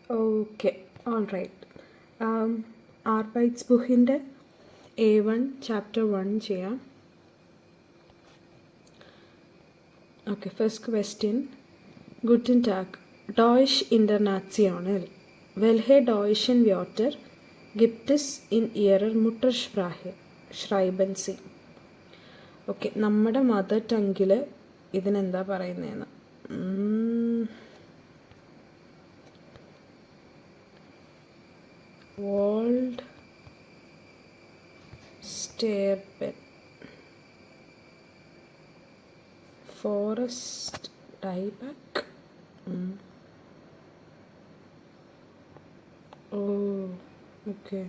Okay, all right. ആർബൈറ്റ്സ്ബുക്കിൻ്റെ A1 chapter 1 ചെയ്യാം. Okay, first question. Guten Tag. Deutsch International. Welche deutschen Wörter gibt es in Ihrer Muttersprache? Schreiben Sie. Okay, നമ്മുടെ mother ടങ്ങിൽ ഇതിനെന്താ പറയുന്നതെന്ന്. വേൾഡ് സ്റ്റേർബൻ, forest dieback. Oh okay,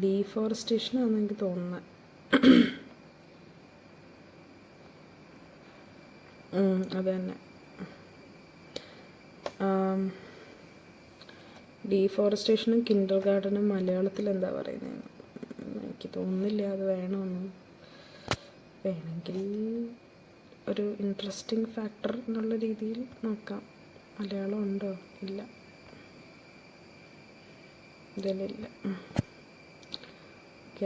deforestation ആണെന്ന് എനിക്ക് തോന്നുന്നത്. അത് തന്നെ, ഡീഫോറസ്റ്റേഷനും കിൻഡർ ഗാർഡനും മലയാളത്തിൽ എന്താ പറയുന്നതെന്ന് എനിക്ക് തോന്നുന്നില്ല. അത് വേണമെന്ന് വേണമെങ്കിൽ ഒരു ഇൻട്രസ്റ്റിംഗ് ഫാക്ടർ എന്നുള്ള രീതിയിൽ നോക്കാം. മലയാളം ഉണ്ടോ? ഇല്ല, ഇതിലില്ല.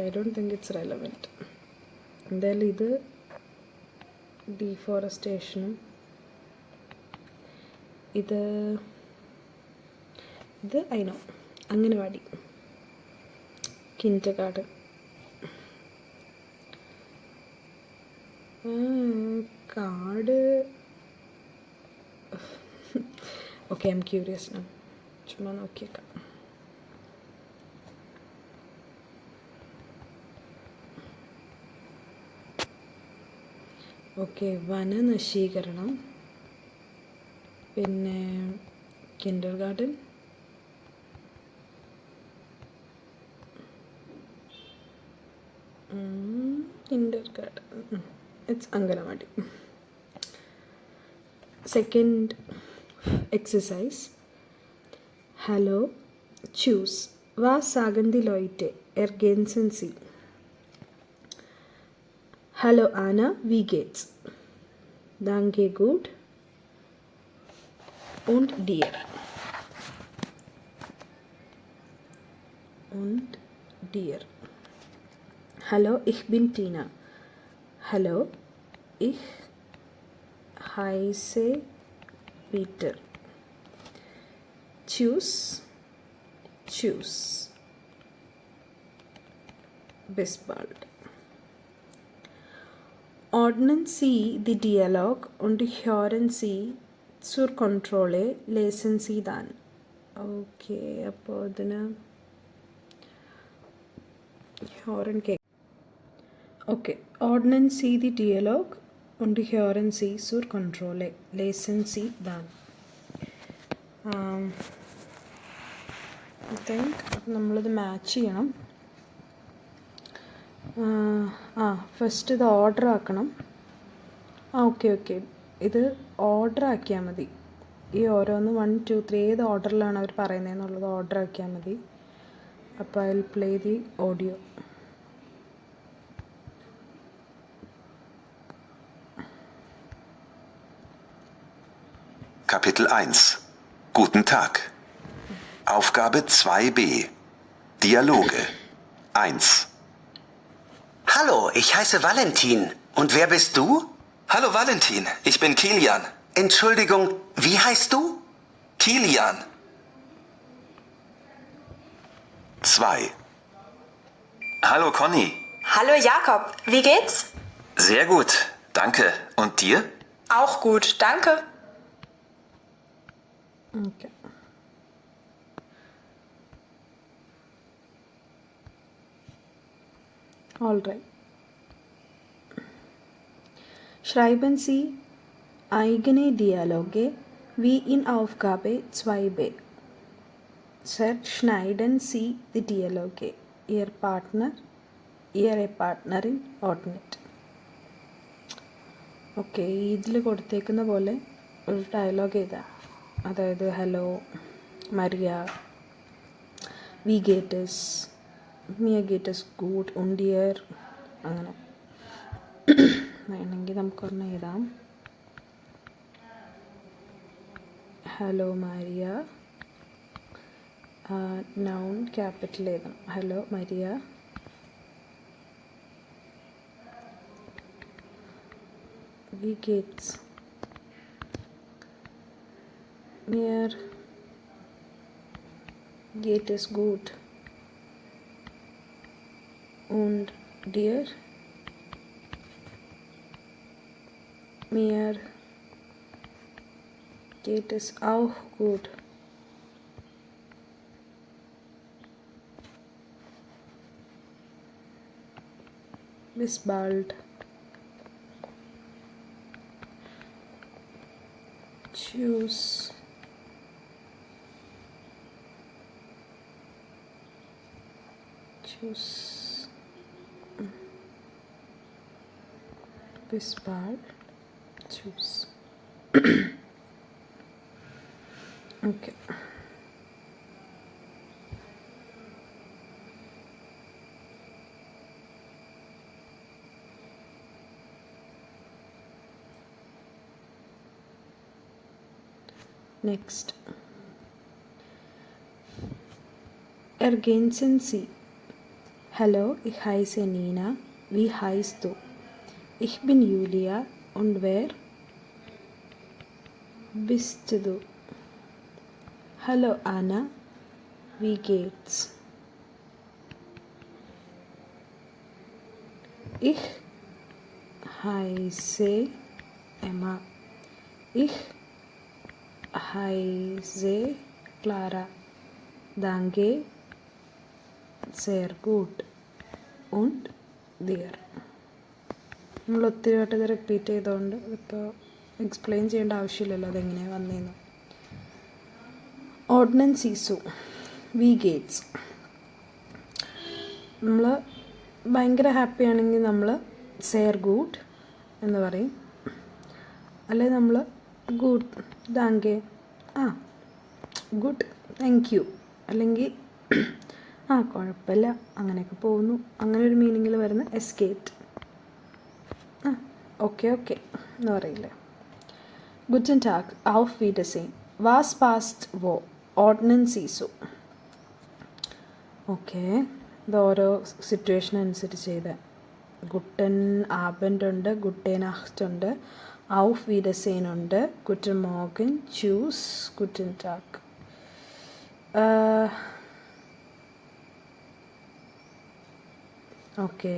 I don't think it's relevant. എന്തായാലും ഇത് ഡീഫോറസ്റ്റേഷനും ഇത് അയിനോ അംഗനവാടി, കിൻഡർ ഗാർഡൻ. കാട്. Okay, I'm curious now. ചുമ്മാ നോക്കിയേക്കാം. ഓക്കെ, വനനശീകരണം, പിന്നെ kindergarten, it's anganwadi. Second exercise. Hello, ചൂസ്. Was sagen die Leute? Ergänzen Sie. Hallo Anna, wie geht's? Danke, gut. Und dir? Und dir. Hallo, ich bin Tina. Hallo, ich heiße Peter. Choose. Bis bald. Ordnen Sie die Dialog und hören Sie zur Kontrolle, lesen Sie dann. Okay, അപ്പോൾ അതിന് hören കേൾക്കാം. Okay, ordnen Sie die Dialog und hören Sie zur Kontrolle, lesen Sie dann. I think നമ്മളിത് match ചെയ്യണം. First ഇത് order ആക്കണം. Okay, ഇത് order ആക്കിയാൽ മതി. ഈ ഓരോന്ന് 1, 2, 3 ഏത് ഓർഡറിലാണ് അവർ പറയുന്നതെന്നുള്ളത് ഓർഡർ ആക്കിയാൽ മതി. അപ്പോൾ I will play the audio. Kapitel 1. Guten Tag. Aufgabe 2b. Dialoge 1. Hallo, ich heiße Valentin. Und wer bist du? Hallo Valentin, ich bin Kilian. Entschuldigung, wie heißt du? Kilian. 2. Hallo Conny. Hallo Jakob, wie geht's? Sehr gut, danke. Und dir? Auch gut, danke. Okay, all right. Schreiben Sie eigene Dialoge wie in Aufgabe 2b. Schneiden Sie die Dialoge. Ihre Partnerin ordnet. Okay, ഇതിൽ കൊടുത്തേക്കുന്ന പോലെ ഒരു dialogue എഴുതാം. അതായത് hello Maria, വി ഗേറ്റസ്, മിയ ഗേറ്റസ് ഗുഡ്, ഉണ്ടിയർ, അങ്ങനെ വേണമെങ്കിൽ നമുക്കൊരെണ്ണം എഴുതാം. ഹലോ മാരിയ, നൗൺ ക്യാപിറ്റൽ എഴുതണം. Hello Maria. Wie geht's? Mir geht es gut. Und dir? Mir geht es auch gut. Bis bald. Tschüss. Tschüss. Bis bald. Tschüss. Okay. Next. Ergänzen Sie. Hallo, ich heiße Nina. Wie heißt du? Ich bin Julia. Und wer bist du? Hallo Anna. Wie geht's? Ich heiße Emma. Ich heiße Clara. Danke. Sehr gut. Und dir? നമ്മൾ ഒത്തിരി വട്ടം ഇത് repeat ചെയ്തുകൊണ്ട് ഇപ്പോൾ explain ചെയ്യേണ്ട ആവശ്യമില്ലല്ലോ അതെങ്ങനെയാണ് വന്നതെന്ന്. ഓർഡിനൻസ് സീസു. വി ഗേറ്റ്സ്. നമ്മൾ ഭയങ്കര ഹാപ്പി ആണെങ്കിൽ നമ്മൾ സെയർ ഗുഡ് എന്ന് പറയും. അല്ലെങ്കിൽ നമ്മൾ good thank good thank you, അല്ലെങ്കിൽ കുഴപ്പമില്ല അങ്ങനെയൊക്കെ പോകുന്നു, അങ്ങനെ ഒരു മീനിങ്ങിൽ വരുന്ന എസ്കേറ്റ്. ഓക്കെ എന്ന് പറയില്ലേ. ഗുറ്റൻ ടാഗ്. ഔഫ് വീഡർസെയിൻ. വാസ് പാസ്റ്റ് വോ. ഓർഡിനൻ സീസു. ഓക്കെ, ഇത് ഓരോ സിറ്റുവേഷൻ അനുസരിച്ച് ചെയ്ത്. ഗുട്ടൻ ആബൻഡ് ഉണ്ട്, ഗുട്ടേ നാcht ഉണ്ട്, ഔഫ് വീഡർസെയിൻ ഉണ്ട്, ഗുറ്റൻ മോർഗൻ, ചൂസ്, ഗുറ്റൻ ടാഗ്. ഓക്കെ,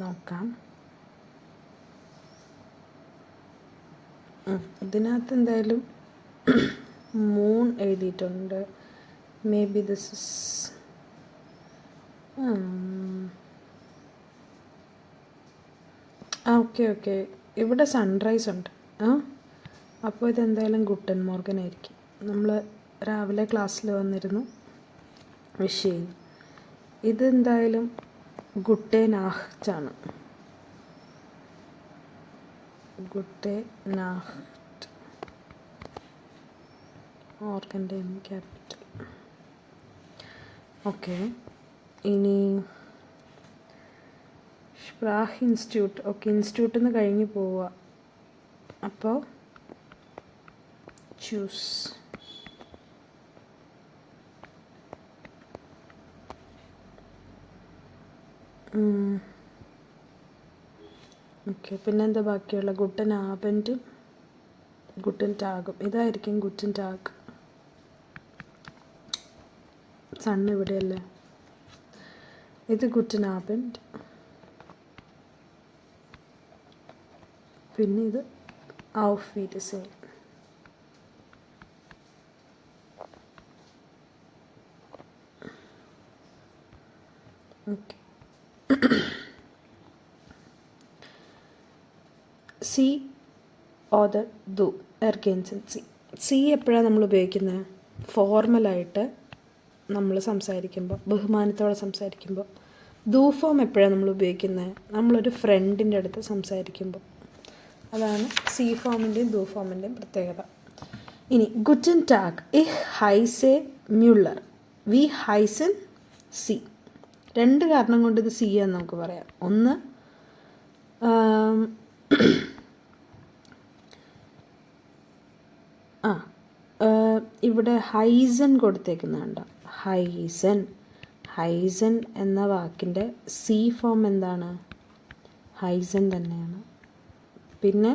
നോക്കാം. ഇതിനകത്ത് എന്തായാലും മൂൺ എഴുതിയിട്ടുണ്ട്. May be this is okay ഇവിടെ സൺറൈസ് ഉണ്ട്. അപ്പോൾ ഇതെന്തായാലും ഗുട്ടൻ മോർഗൻ ആയിരിക്കും. നമ്മൾ രാവിലെ ക്ലാസ്സിൽ വന്നിരുന്നു വിഷ് ചെയ്യുന്നു. ഇതെന്തായാലും ഗുട്ടേ നാcht ആണ്. ഗുട്ടേ നാcht. ഓർഗൻ്റെ ക്യാപിറ്റൽ. ഓക്കെ, ഇനി സ്പ്രാഹ് ഇൻസ്റ്റിറ്റ്യൂട്ട്. ഓക്കെ, ഇൻസ്റ്റിറ്റ്യൂട്ടിൽ നിന്ന് കഴിഞ്ഞ് പോവുക. അപ്പോൾ ചൂസ്. ഓക്കെ, പിന്നെന്താ ബാക്കിയുള്ള ഗുട്ടൻ ആബൻറ്റും ഗുട്ടൻ ടാഗും. ഇതായിരിക്കും ഗുട്ടൻ ടാഗ്. സണ്ണ് ഇവിടെയല്ലേ. ഇത് ഗുട്ടൻ ആബൻറ്റ്. പിന്നെ ഇത് ഔഫ് വീഡർസെയിൻ. ഓക്കെ, സി ഓദർ ദു എർഗൻസൻ സി. സി എപ്പോഴാണ് നമ്മൾ ഉപയോഗിക്കുന്നത്? ഫോർമലായിട്ട് നമ്മൾ സംസാരിക്കുമ്പോൾ, ബഹുമാനത്തോടെ സംസാരിക്കുമ്പോൾ. ദു ഫോം എപ്പോഴാണ് നമ്മൾ ഉപയോഗിക്കുന്നത്? നമ്മളൊരു ഫ്രണ്ടിൻ്റെ അടുത്ത് സംസാരിക്കുമ്പോൾ. അതാണ് സി ഫോമിൻ്റെയും ദു ഫോമിൻ്റെയും പ്രത്യേകത. ഇനി ഗുറ്റൻ ടാഗ്. ഇഹ് ഹൈസെ മ്യുള്ളർ. വി ഹൈസൻ സി. രണ്ട് കാരണം കൊണ്ട് ഇത് സി എന്ന് നമുക്ക് പറയാം. ഒന്ന്, ഇവിടെ ഹൈസൻ കൊടുത്തേക്കുന്നുണ്ട്. ഹൈസൻ എന്ന വാക്കിൻ്റെ സി ഫോം എന്താണ്? ഹൈസൻ തന്നെയാണ്. പിന്നെ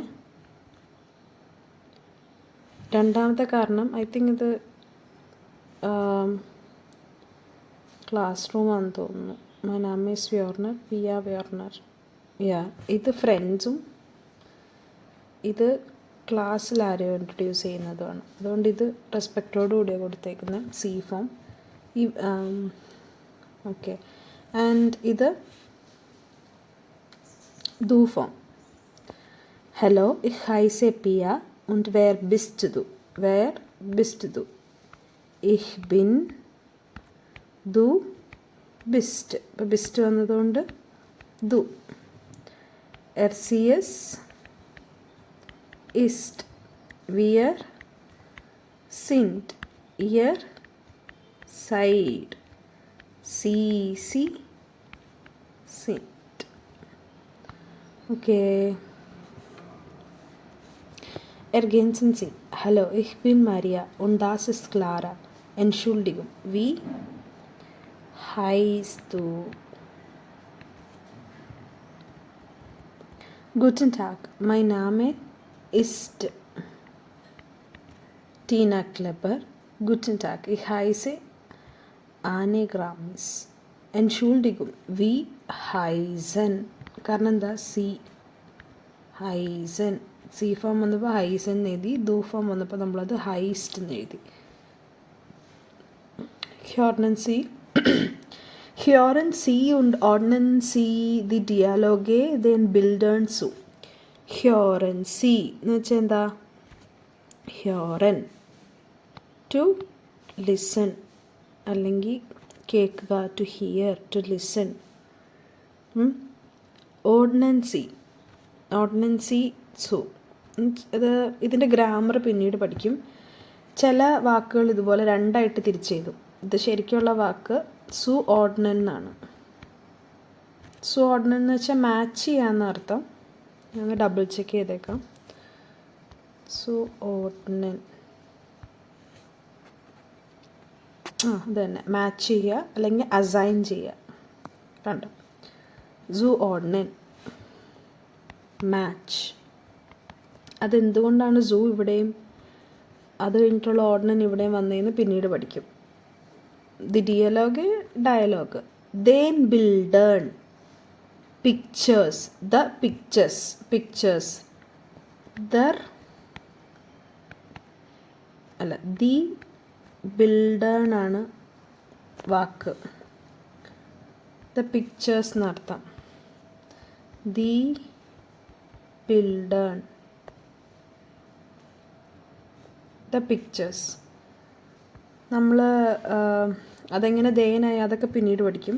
രണ്ടാമത്തെ കാരണം ഐ തിങ്ക് ഇത് ക്ലാസ് റൂമാണെന്ന് തോന്നുന്നു. മൈ നാം ഈസ് വ്യോർണർ, പിയ വ്യോർണർ. ഇത് ഫ്രണ്ട്സും ഇത് ക്ലാസ്സിൽ ആരെയോ ഇൻട്രൊഡ്യൂസ് ചെയ്യുന്നതുമാണ്. അതുകൊണ്ട് ഇത് റെസ്പെക്റ്റോടുകൂടിയാണ് കൊടുത്തേക്കുന്നത് സി ഫോം. ഈ ഓക്കെ. ആൻഡ് ഇത് ദു form. Hello, ich heiße Pia und wer bist du? Ich bin, du bist. ഇപ്പോൾ ബിസ്റ്റ് വന്നതുകൊണ്ട് ദു. RCS ist, wir sind, ihr seid, sie sind. Okay. Ergänzen Sie. Hallo, ich bin Maria und das ist Clara. Entschuldigung, wie heißt du? Guten Tag, mein Name ist Tina Klepper. Guten Tag, ich heiße Anne Gramis. Entschuldigung, wie heißen? കാരണം എന്താ C ഹൈസൻ. C form വന്നപ്പോൾ ഹൈസൻ എന്ന് എഴുതി, ദു form വന്നപ്പോൾ നമ്മളത് heist എന്ന് എഴുതി. Hören Sie und ordnen Sie die Dialoge den Bildern zu. Hören Sie എന്ന് വെച്ചാൽ എന്താ? Hören, to listen, അല്ലെങ്കിൽ കേൾക്കുക, to hear, to listen. ഓർഡിനൻസി സു. ഇതിൻ്റെ ഗ്രാമർ പിന്നീട് പഠിക്കും. ചില വാക്കുകൾ ഇതുപോലെ രണ്ടായിട്ട് തിരിച്ചെഴുതും. ഇത് ശരിക്കുള്ള വാക്ക് സു ഓർഡിനൻ എന്നാണ്. സു ഓർഡിനൻ എന്ന് വെച്ചാൽ മാച്ച് ചെയ്യാമെന്ന അർത്ഥം. ഞാൻ ഡബിൾ ചെക്ക് ചെയ്തേക്കാം. സു ഓർഡിനൻ അത് തന്നെ, മാച്ച് ചെയ്യുക അല്ലെങ്കിൽ അസൈൻ ചെയ്യുക. കണ്ടോ? സു ഓർഡിനൻ, മാച്ച്. അതെന്തുകൊണ്ടാണ് സൂ ഇവിടെയും അത് കഴിഞ്ഞിട്ടുള്ള ഓർഡിനൻ ഇവിടെയും വന്നതെന്ന് പിന്നീട് പഠിക്കും. ദി dialogue then buildern pictures, the pictures there അല്ല, ദി ബിൽഡേൺ ആണ് വാക്ക്. ദ പിക്ചേഴ്സ് എന്നർത്ഥം. ദി ബിൽഡേൺ, ദ പിക്ചേഴ്സ്. നമ്മൾ അതെങ്ങനെ ദേനായി അതൊക്കെ പിന്നീട് പഠിക്കും.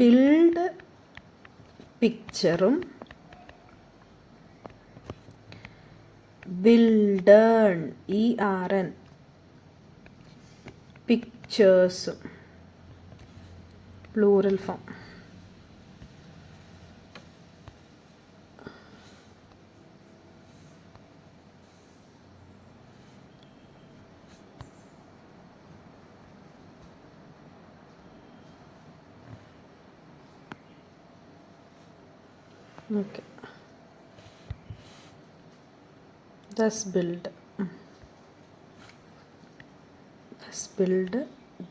ബിൽഡ് പിക്ചറും ബിൽഡേൺ ERN പിക്ചേഴ്സും പ്ലൂറൽ ഫോം. ഓക്കെ. ദസ് ബിൽഡ്,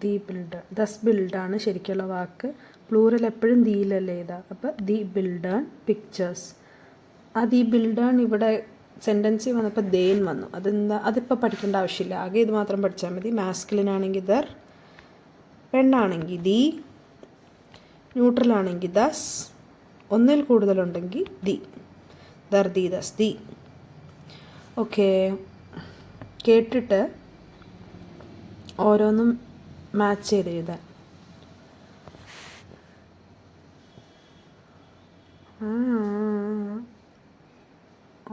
ദി ബിൽഡ്. ദസ് ബിൽഡാണ് ശരിക്കുള്ള വാക്ക്. പ്ലൂറൽ എപ്പോഴും ദീലല്ലേ ഇതാ. അപ്പോൾ ദി ബിൽഡേൺ പിക്ചേഴ്സ്. ആ ദി ബിൽഡേൺ ഇവിടെ സെൻറ്റൻസിൽ വന്നപ്പോൾ ദേൻ വന്നു. അതെന്താ, അതിപ്പോൾ പഠിക്കേണ്ട ആവശ്യമില്ല. ആകെ ഇത് മാത്രം പഠിച്ചാൽ മതി. മാസ്കുലിൻ ആണെങ്കിൽ ദർ, പെണ്ണാണെങ്കിൽ ദി, ന്യൂട്രൽ ആണെങ്കിൽ ദസ്, ഒന്നിൽ കൂടുതലുണ്ടെങ്കിൽ ദി. ദർ, ദി, ദസ്, ദി. ഓക്കെ. കേട്ടിട്ട് ഓരോന്നും മാച്ച് ചെയ്ത് എഴുതാൻ.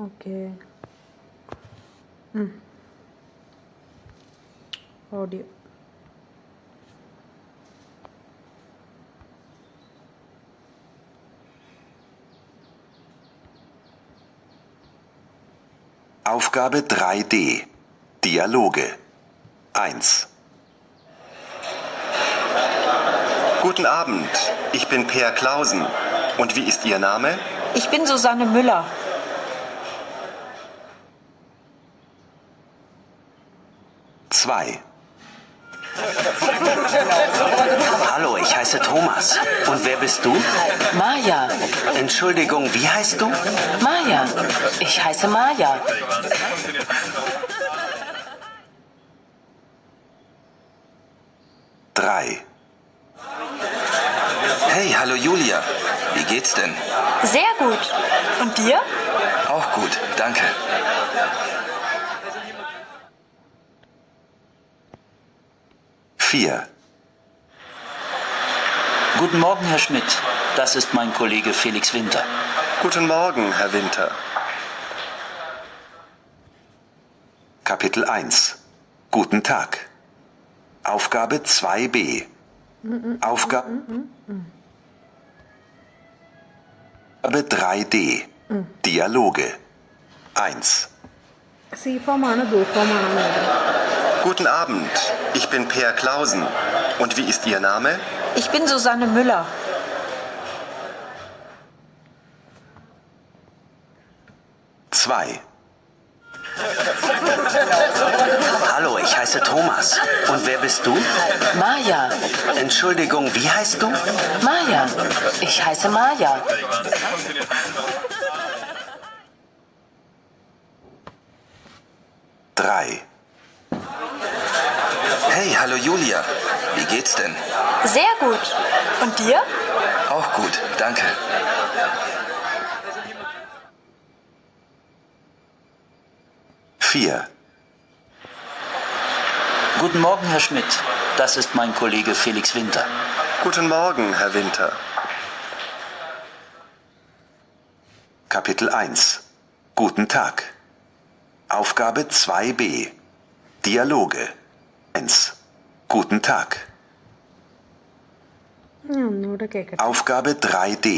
Okay. Audio. Aufgabe 3D. Dialoge. 1. Guten Abend, ich bin Peer Clausen. Und wie ist Ihr Name? Ich bin Susanne Müller. 2. Hallo, ich heiße Thomas. Und wer bist du? Maja, Entschuldigung, wie heißt du? Maja, ich heiße Maja. 3. Hey, hallo Julia. Wie geht's denn? Sehr gut. Und dir? Auch gut, danke. 4. Guten Morgen, Herr Schmidt. Das ist mein Kollege Felix Winter. Guten Morgen, Herr Winter. Kapitel 1. Guten Tag. Aufgabe 2b. Aufgabe 3d. Dialoge. 1. C-Form ആണ് Do-Form ആണെന്ന് എഴുതണം. Guten Abend, ich bin Peer Clausen. Und wie ist Ihr Name? Ich bin Susanne Müller. 2. Hallo, ich heiße Thomas. Und wer bist du? Maja, Entschuldigung, wie heißt du? Maja, ich heiße Maja. 3. Hey, hallo Julia. Wie geht's denn? Sehr gut. Und dir? Auch gut, danke. 4. Guten Morgen, Herr Schmidt. Das ist mein Kollege Felix Winter. Guten Morgen, Herr Winter. Kapitel 1. Guten Tag. Aufgabe 2b. Dialoge. 1. Guten Tag. ഒന്നുകൂടെ കേൾക്കട്ടെ. Aufgabe 3d.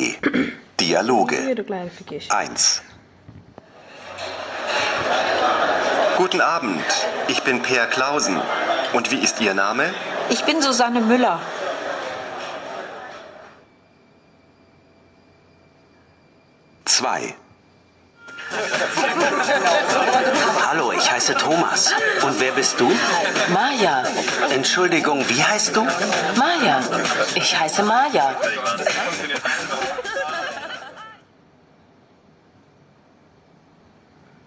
Dialoge. ഈ ഒരു clarification. 1. Guten Abend, ich bin Peer Clausen. Und wie ist Ihr Name? Ich bin Susanne Müller. 2. Hallo, ich heiße Thomas. Und wer bist du? Maja, Entschuldigung, wie heißt du? Maja, ich heiße Maja.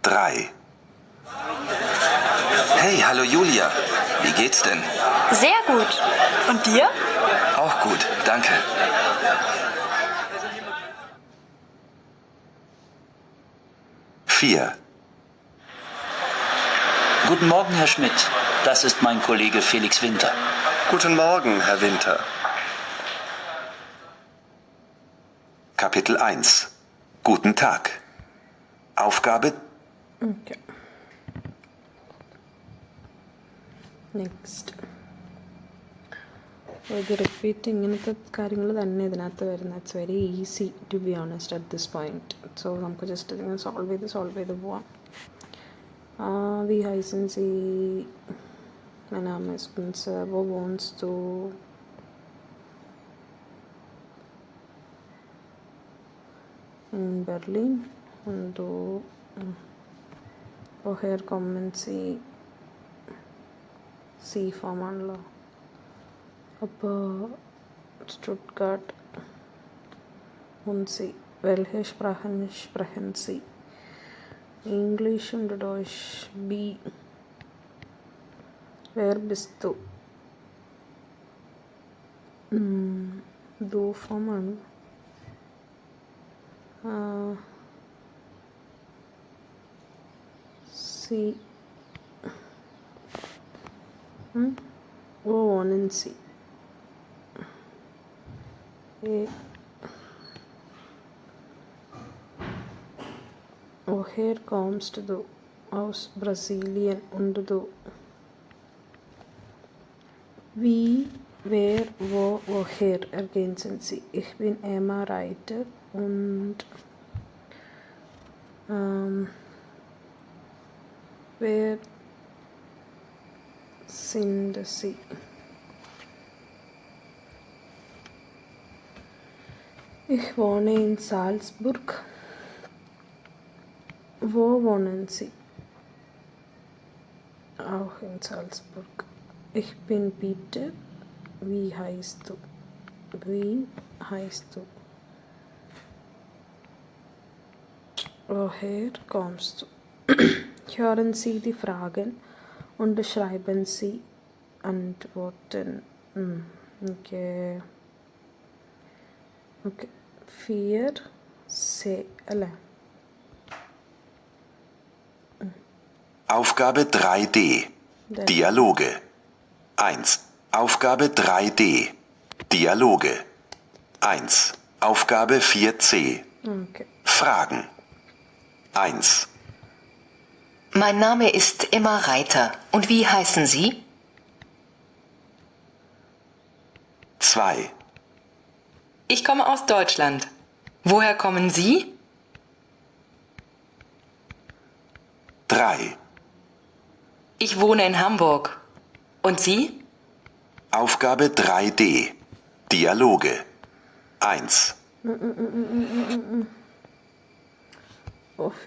3. Hey, hallo Julia. Wie geht's denn? Sehr gut. Und dir? Auch gut, danke. 4. Guten Morgen, Herr Schmidt. Das ist mein Kollege Felix Winter. Guten Morgen, Herr Winter. Kapitel 1. Guten Tag. Aufgabe okay. Next. ഇത് repeat ഇങ്ങനത്തെ കാര്യങ്ങൾ തന്നെ ഇതിനകത്ത് വരുന്നത്. It's very easy to be honest at this point. So നമുക്ക് just ഇങ്ങനെ solve ചെയ്ത് പോവാം. Wie heißen Sie? Mein Name ist Günze. Wo wohnst du? In Berlin. Und du? Woher kommen Sie? C-Form ആണല്ലോ. അപ്പോൾ Stuttgart. Und Sie? Welche Sprachen sprechen Sie? English und Deutsch. B. Wer bist du? Du-Form ആണ്. Sie. Wo wohnen Sie? Woher kommst du? Aus Brasilien. Und du? Wie, wer, wo, woher ergänzen Sie? Ich bin Emma Reiter und wer sind Sie? Ich wohne in Salzburg. Wo wohnen Sie? Auch in Salzburg. Ich bin Peter. Wie heißt du? Wie heißt du? Woher kommst du? Hören Sie die Fragen und schreiben Sie Antworten. Okay. Okay. 4C. Alle. Aufgabe 3D. Dialoge. 1. Aufgabe 3D. Dialoge. 1. Aufgabe 4C. Okay. Fragen. 1. Mein Name ist Emma Reiter. Und wie heißen Sie? 2. Ich komme aus Deutschland. Woher kommen Sie? 3. Ich wohne in Hamburg. Und Sie? Aufgabe 3D. Dialoge. 1.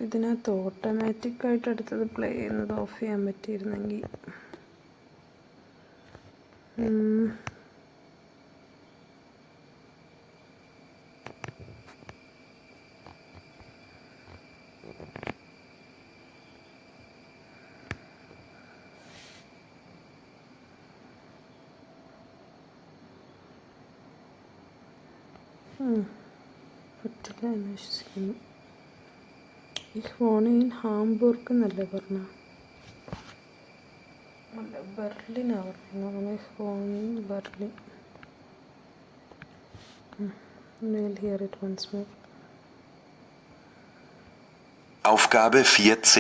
ഇതിനകത്ത് ഓട്ടോമാറ്റിക്കായിട്ട് അടുത്തത് play ചെയ്യുന്നത് of ചെയ്യാൻ പറ്റിയിരുന്നെങ്കിൽ. പറ്റില്ല എന്ന് വിശ്വസിക്കുന്നു. Ich wohne in Hamburg എന്നല്ലേ പറഞ്ഞ? അല്ല, ബെർലിനാണ് പറഞ്ഞത്. Ich wohne in Berlin. We'll hear it once more. Aufgabe 4c.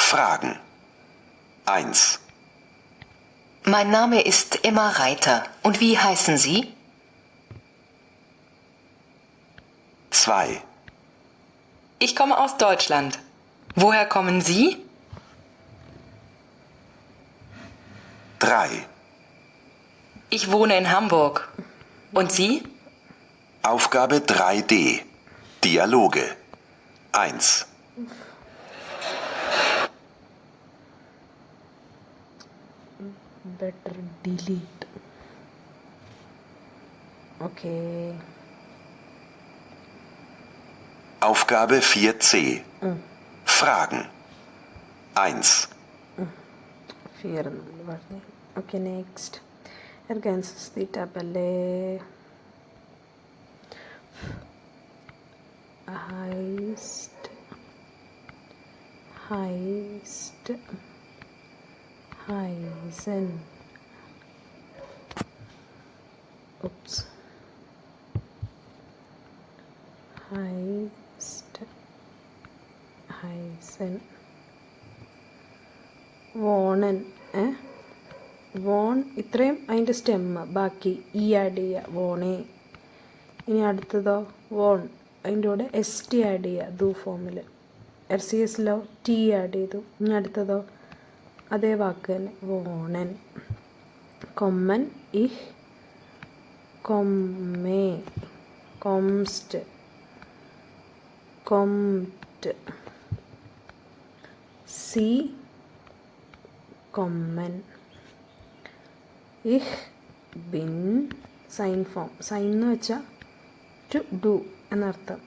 Fragen. 1. Mein Name ist Emma Reiter. Und wie heißen Sie? 2. Ich komme aus Deutschland. Woher kommen Sie? 3. Ich wohne in Hamburg. Und Sie? Aufgabe 3D. Dialoge. 1. Better delete. Okay. Aufgabe 4c. Fragen. 1. 4 നമ്മൾ പറഞ്ഞു. Okay, next. Ergänzes die Tabelle. Heißt. Heißen. Ups. Heißen. Wohnen. വോൺ ഇത്രയും അതിൻ്റെ stem. ബാക്കി E add ചെയ്യുക. വോണേ. ഇനി അടുത്തതോ von. അതിൻ്റെ കൂടെ എസ് ടി ആഡ് ചെയ്യുക. ദു ഫോമിൽ. RCSലോ ടി ആഡ് ചെയ്തു. ഇനി അടുത്തതോ അതേ വാക്ക് തന്നെ. വോണൻ. കൊമ്മൻ. ഇഹ്. കൊമ്മേ. കൊംസ്റ്റ്. കൊംറ്റ്. സി. കൊമ്മൻ. ഇഹ് ബിൻ. സൈൻ ഫോം. സൈൻ എന്ന് വെച്ചാൽ ടു ഡു എന്നർത്ഥം.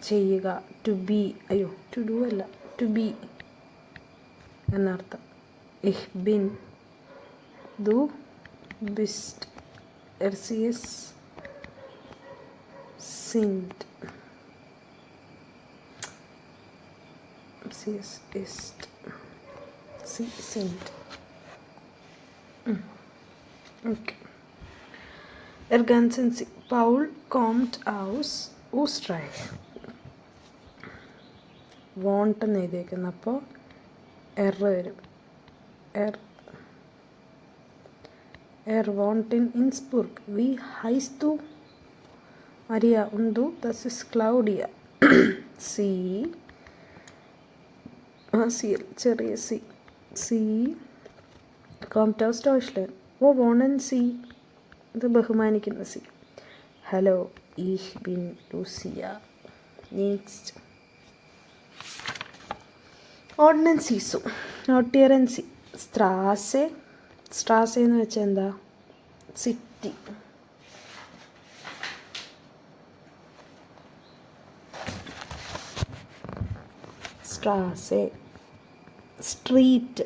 ചെയ്യുക. To be. അയ്യോ, ടു ഡു അല്ല, ടു ബി എന്നർത്ഥം. ഇഹ് ബിൻ. ദു ബിസ്റ്റ്. RCS sind. RCS ist. Sie sind. Okay. Ergänzen Sie. Paul kommt aus Österreich. Want എന്ന് എഴുതിയേക്കുന്നപ്പോൾ വരും. wohnt in Innsbruck. Wie heißt du? Maria. Und du? Das ist Claudia. Sie. ചെറിയ സി. Kommt aus Deutschland. Wo wohnen Sie? ഇത് ബഹുമാനിക്കുന്ന സി. ഹലോ, ich bin Lucia. Next. ഓർഡിനൻസ് ഈസു. നോട്ടിയറൻസി. സ്ട്രാസെ. സ്ട്രാസെ എന്ന് വെച്ചാൽ എന്താ? സിറ്റി. സ്ട്രാസെ. സ്ട്രീറ്റ്.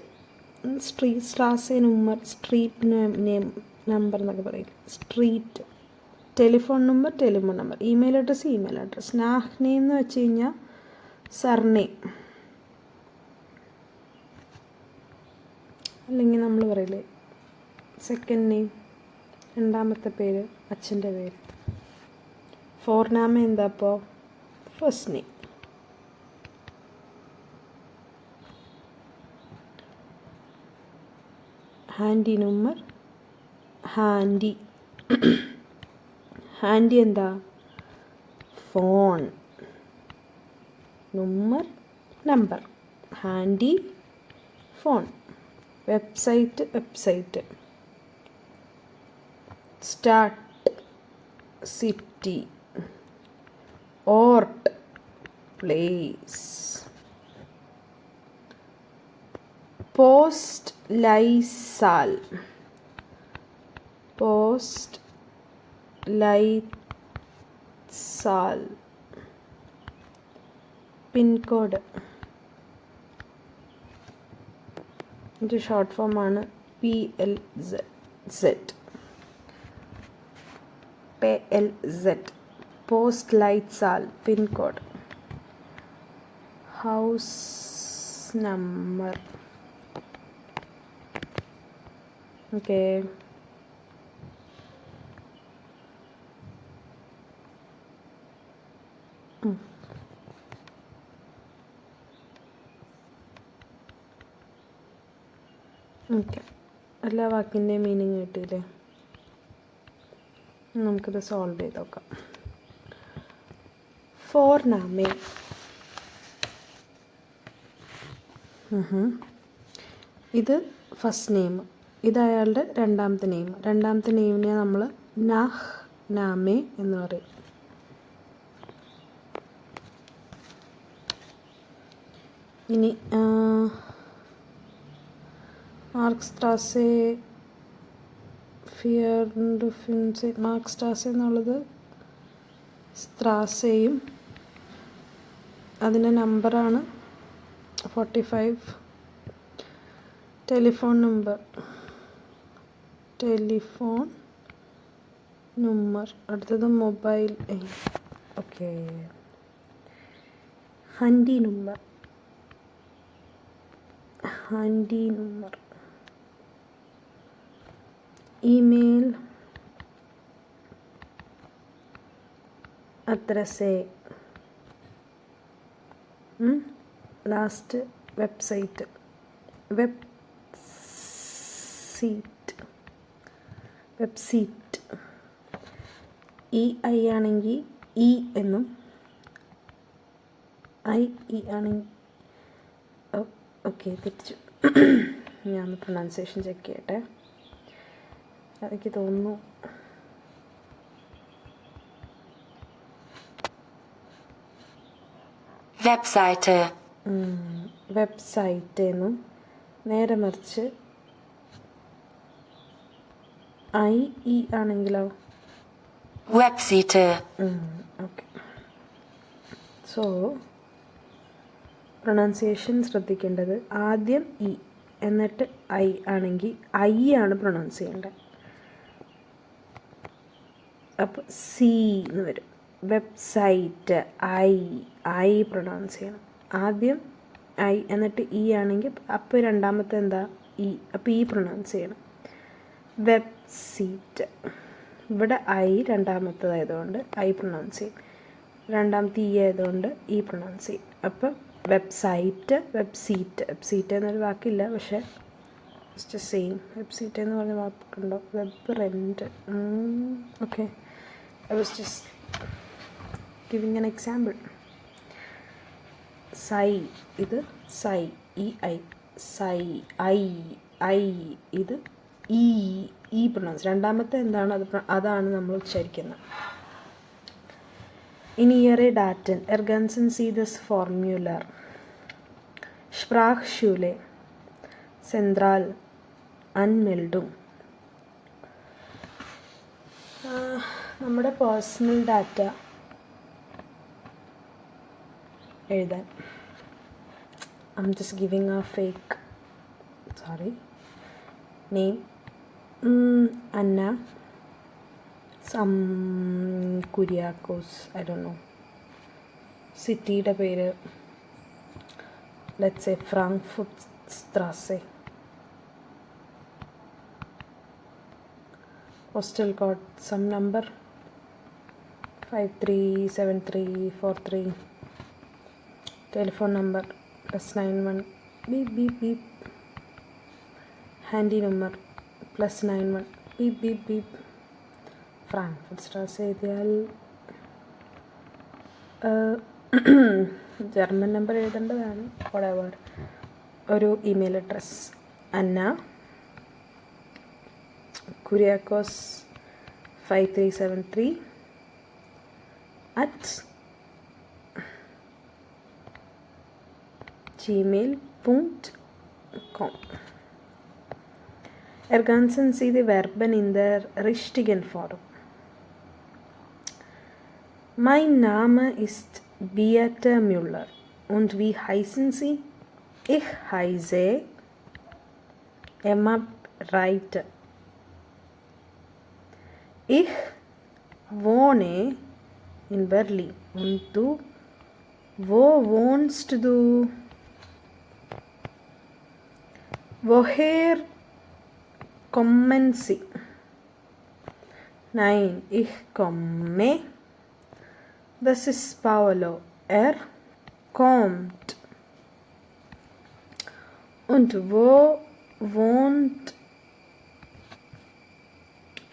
സ്ട്രാസെ നമ്പർ, സ്ട്രീറ്റ് നെയിം നമ്പർ എന്നൊക്കെ പറയില്ല. Street. Telephone number. Email address. നാഹ് നെയിം എന്ന് വെച്ച് കഴിഞ്ഞാൽ സർനെയിം, അല്ലെങ്കിൽ നമ്മൾ പറയില്ലേ സെക്കൻഡ് നെയിം, രണ്ടാമത്തെ പേര്, അച്ഛൻ്റെ പേര്. ഫോർനാമ എന്താ അപ്പോൾ? First name. ഹാൻഡി നമ്പർ. ഹാൻഡി എന്താ? ഫോൺ. നമ്പർ. ഹാൻഡി ഫോൺ. വെബ്സൈറ്റ്. സ്റ്റാർട്ട്. സിറ്റി. ഓർട്ട്. പ്ലേസ്. പോസ്റ്റ് ലൈസാൽ. പിൻകോഡ്. ഇതിൻ്റെ ഷോർട്ട് ഫോമാണ് PLZ. പോസ്റ്റ് ലൈറ്റ്സാൽ, pin code. House number. Okay. Okay, എല്ലാ വാക്കിൻ്റെയും മീനിങ് കിട്ടിയില്ലേ? നമുക്കിത് സോൾവ് ചെയ്ത് നോക്കാം. ഫോർനാമെ. ഇത് ഫസ്റ്റ് നെയിം, ഇത് അയാളുടെ രണ്ടാമത്തെ നെയിമിനെ നമ്മൾ നാഹ് നാമെ എന്ന് പറയും. ഇനി മാർക്സ്ട്രാസെ മാർക്സ്ട്രാസെ എന്നുള്ളത് സ്ട്രാസയും അതിൻ്റെ നമ്പറാണ് 45. Telephone number. അടുത്തത് മൊബൈൽ. ഓക്കെ. ഹാൻഡി number. Email address. Last website. Website. EI ആണെങ്കിൽ ഇ എന്നും, IE ആണെങ്കിൽ ഓക്കെ തിരിച്ചു. ഞാൻ പ്രൊനൗൺസിയേഷൻ ചെക്ക് ചെയ്യട്ടെ. എനിക്ക് തോന്നുന്നു വെബ്സൈറ്റ് എന്നും, നേരെ മറിച്ച് IE ആണെങ്കിലോ വെബ്സൈറ്റ്. ഓക്കെ. സോ പ്രൊനൗൺസിയേഷൻ ശ്രദ്ധിക്കേണ്ടത് ആദ്യം ഇ എന്നിട്ട് ഐ ആണെങ്കിൽ ഐ ആണ് പ്രൊനൗൺസ് ചെയ്യേണ്ടത്. അപ്പോൾ സി എന്ന് വരും. വെബ്സൈറ്റ് ഐ പ്രൊനൗൺസ് ചെയ്യണം. ആദ്യം ഐ എന്നിട്ട് ഇ ആണെങ്കിൽ അപ്പോൾ രണ്ടാമത്തെ എന്താ? ഇ. അപ്പോൾ ഇ പ്രൊനൗൺസ് ചെയ്യണം. വെബ്സൈറ്റ്. ഇവിടെ ഐ രണ്ടാമത്തേതായതുകൊണ്ട് ഐ പ്രൊനൗൺസ് ചെയ്യും. രണ്ടാമത്തെ ഇ ആയതുകൊണ്ട് ഇ പ്രൊനൗൺസ് ചെയ്യും. അപ്പം വെബ്സൈറ്റ് എന്നൊരു വാക്കില്ല, പക്ഷേ ജസ്റ്റ് സെയിം. വെബ്സൈറ്റ് എന്ന് പറഞ്ഞ വാക്കുണ്ടോ? വെബ് റെൻറ്റ്. Okay, I was just giving an example. ഇത് സൈ, EI, സൈ, ഐ, ഇത് ഈ പ്രൊണൗൺസ്. രണ്ടാമത്തെ എന്താണ് അതാണ് നമ്മൾ ഉച്ചരിക്കുന്നത്. In ihre Daten ergänzen sie das Formular Sprachschule Zentral Anmeldung. നമ്മുടെ പേഴ്സണൽ ഡാറ്റ എഴുതാൻ I'm just giving a fake name. Anna, some Kuriakos, I don't know. സിറ്റിയുടെ പേര്, let's say Frankfurt Straße. Postal code, some number 537343. Telephone number +91 beep beep beep. Handy number +91 beep beep beep. Frankfurt Straße എഴുതിയാൽ German number എഴുതേണ്ടതാണ്. whatever. ഒരു email address Anna Kuriakose 5373 @gmail.com. Ergänzen Sie die Verben in der richtigen Form. Mein Name ist Beate Müller. Und wie heißen Sie? Ich heiße Emma Reiter. Ich wohne in Berlin. Und du? Wo wohnst du? Woher kommen Sie? Nein, ich komme. Das ist Paolo. Er kommt. Und wo wohnt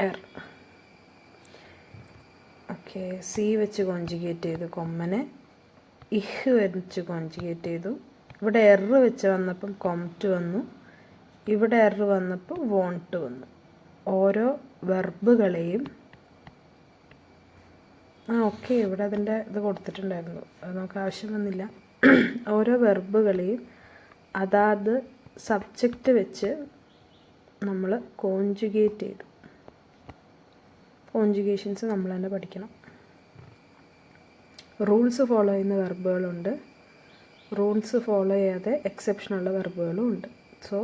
er? Okay, C വെച്ച് conjugate ചെയ്തു കൊമ്മനെ, ഇഹ് വെച്ച് conjugate ചെയ്തു. ഇവിടെ എർ വെച്ച് വന്നപ്പം കൊംറ്റ് വന്നു, ഇവിടെ എർ വന്നപ്പോൾ വോണ്ട് വന്നു. ഓരോ വെർബുകളെയും ഓക്കെ, ഇവിടെ അതിൻ്റെ ഇത് കൊടുത്തിട്ടുണ്ടായിരുന്നു, അത് നമുക്ക് ആവശ്യം വന്നില്ല. ഓരോ വെർബുകളെയും അതാത് സബ്ജക്റ്റ് വെച്ച് നമ്മൾ കോൺജുഗേറ്റ് ചെയ്തു. കോൺജുഗേഷൻസ് നമ്മൾ തന്നെ പഠിക്കണം. റൂൾസ് ഫോളോ ചെയ്യുന്ന വെർബുകളുണ്ട്, റൂൾസ് ഫോളോ ചെയ്യാതെ എക്സെപ്ഷനുള്ള വെർബുകളും ഉണ്ട്. സോ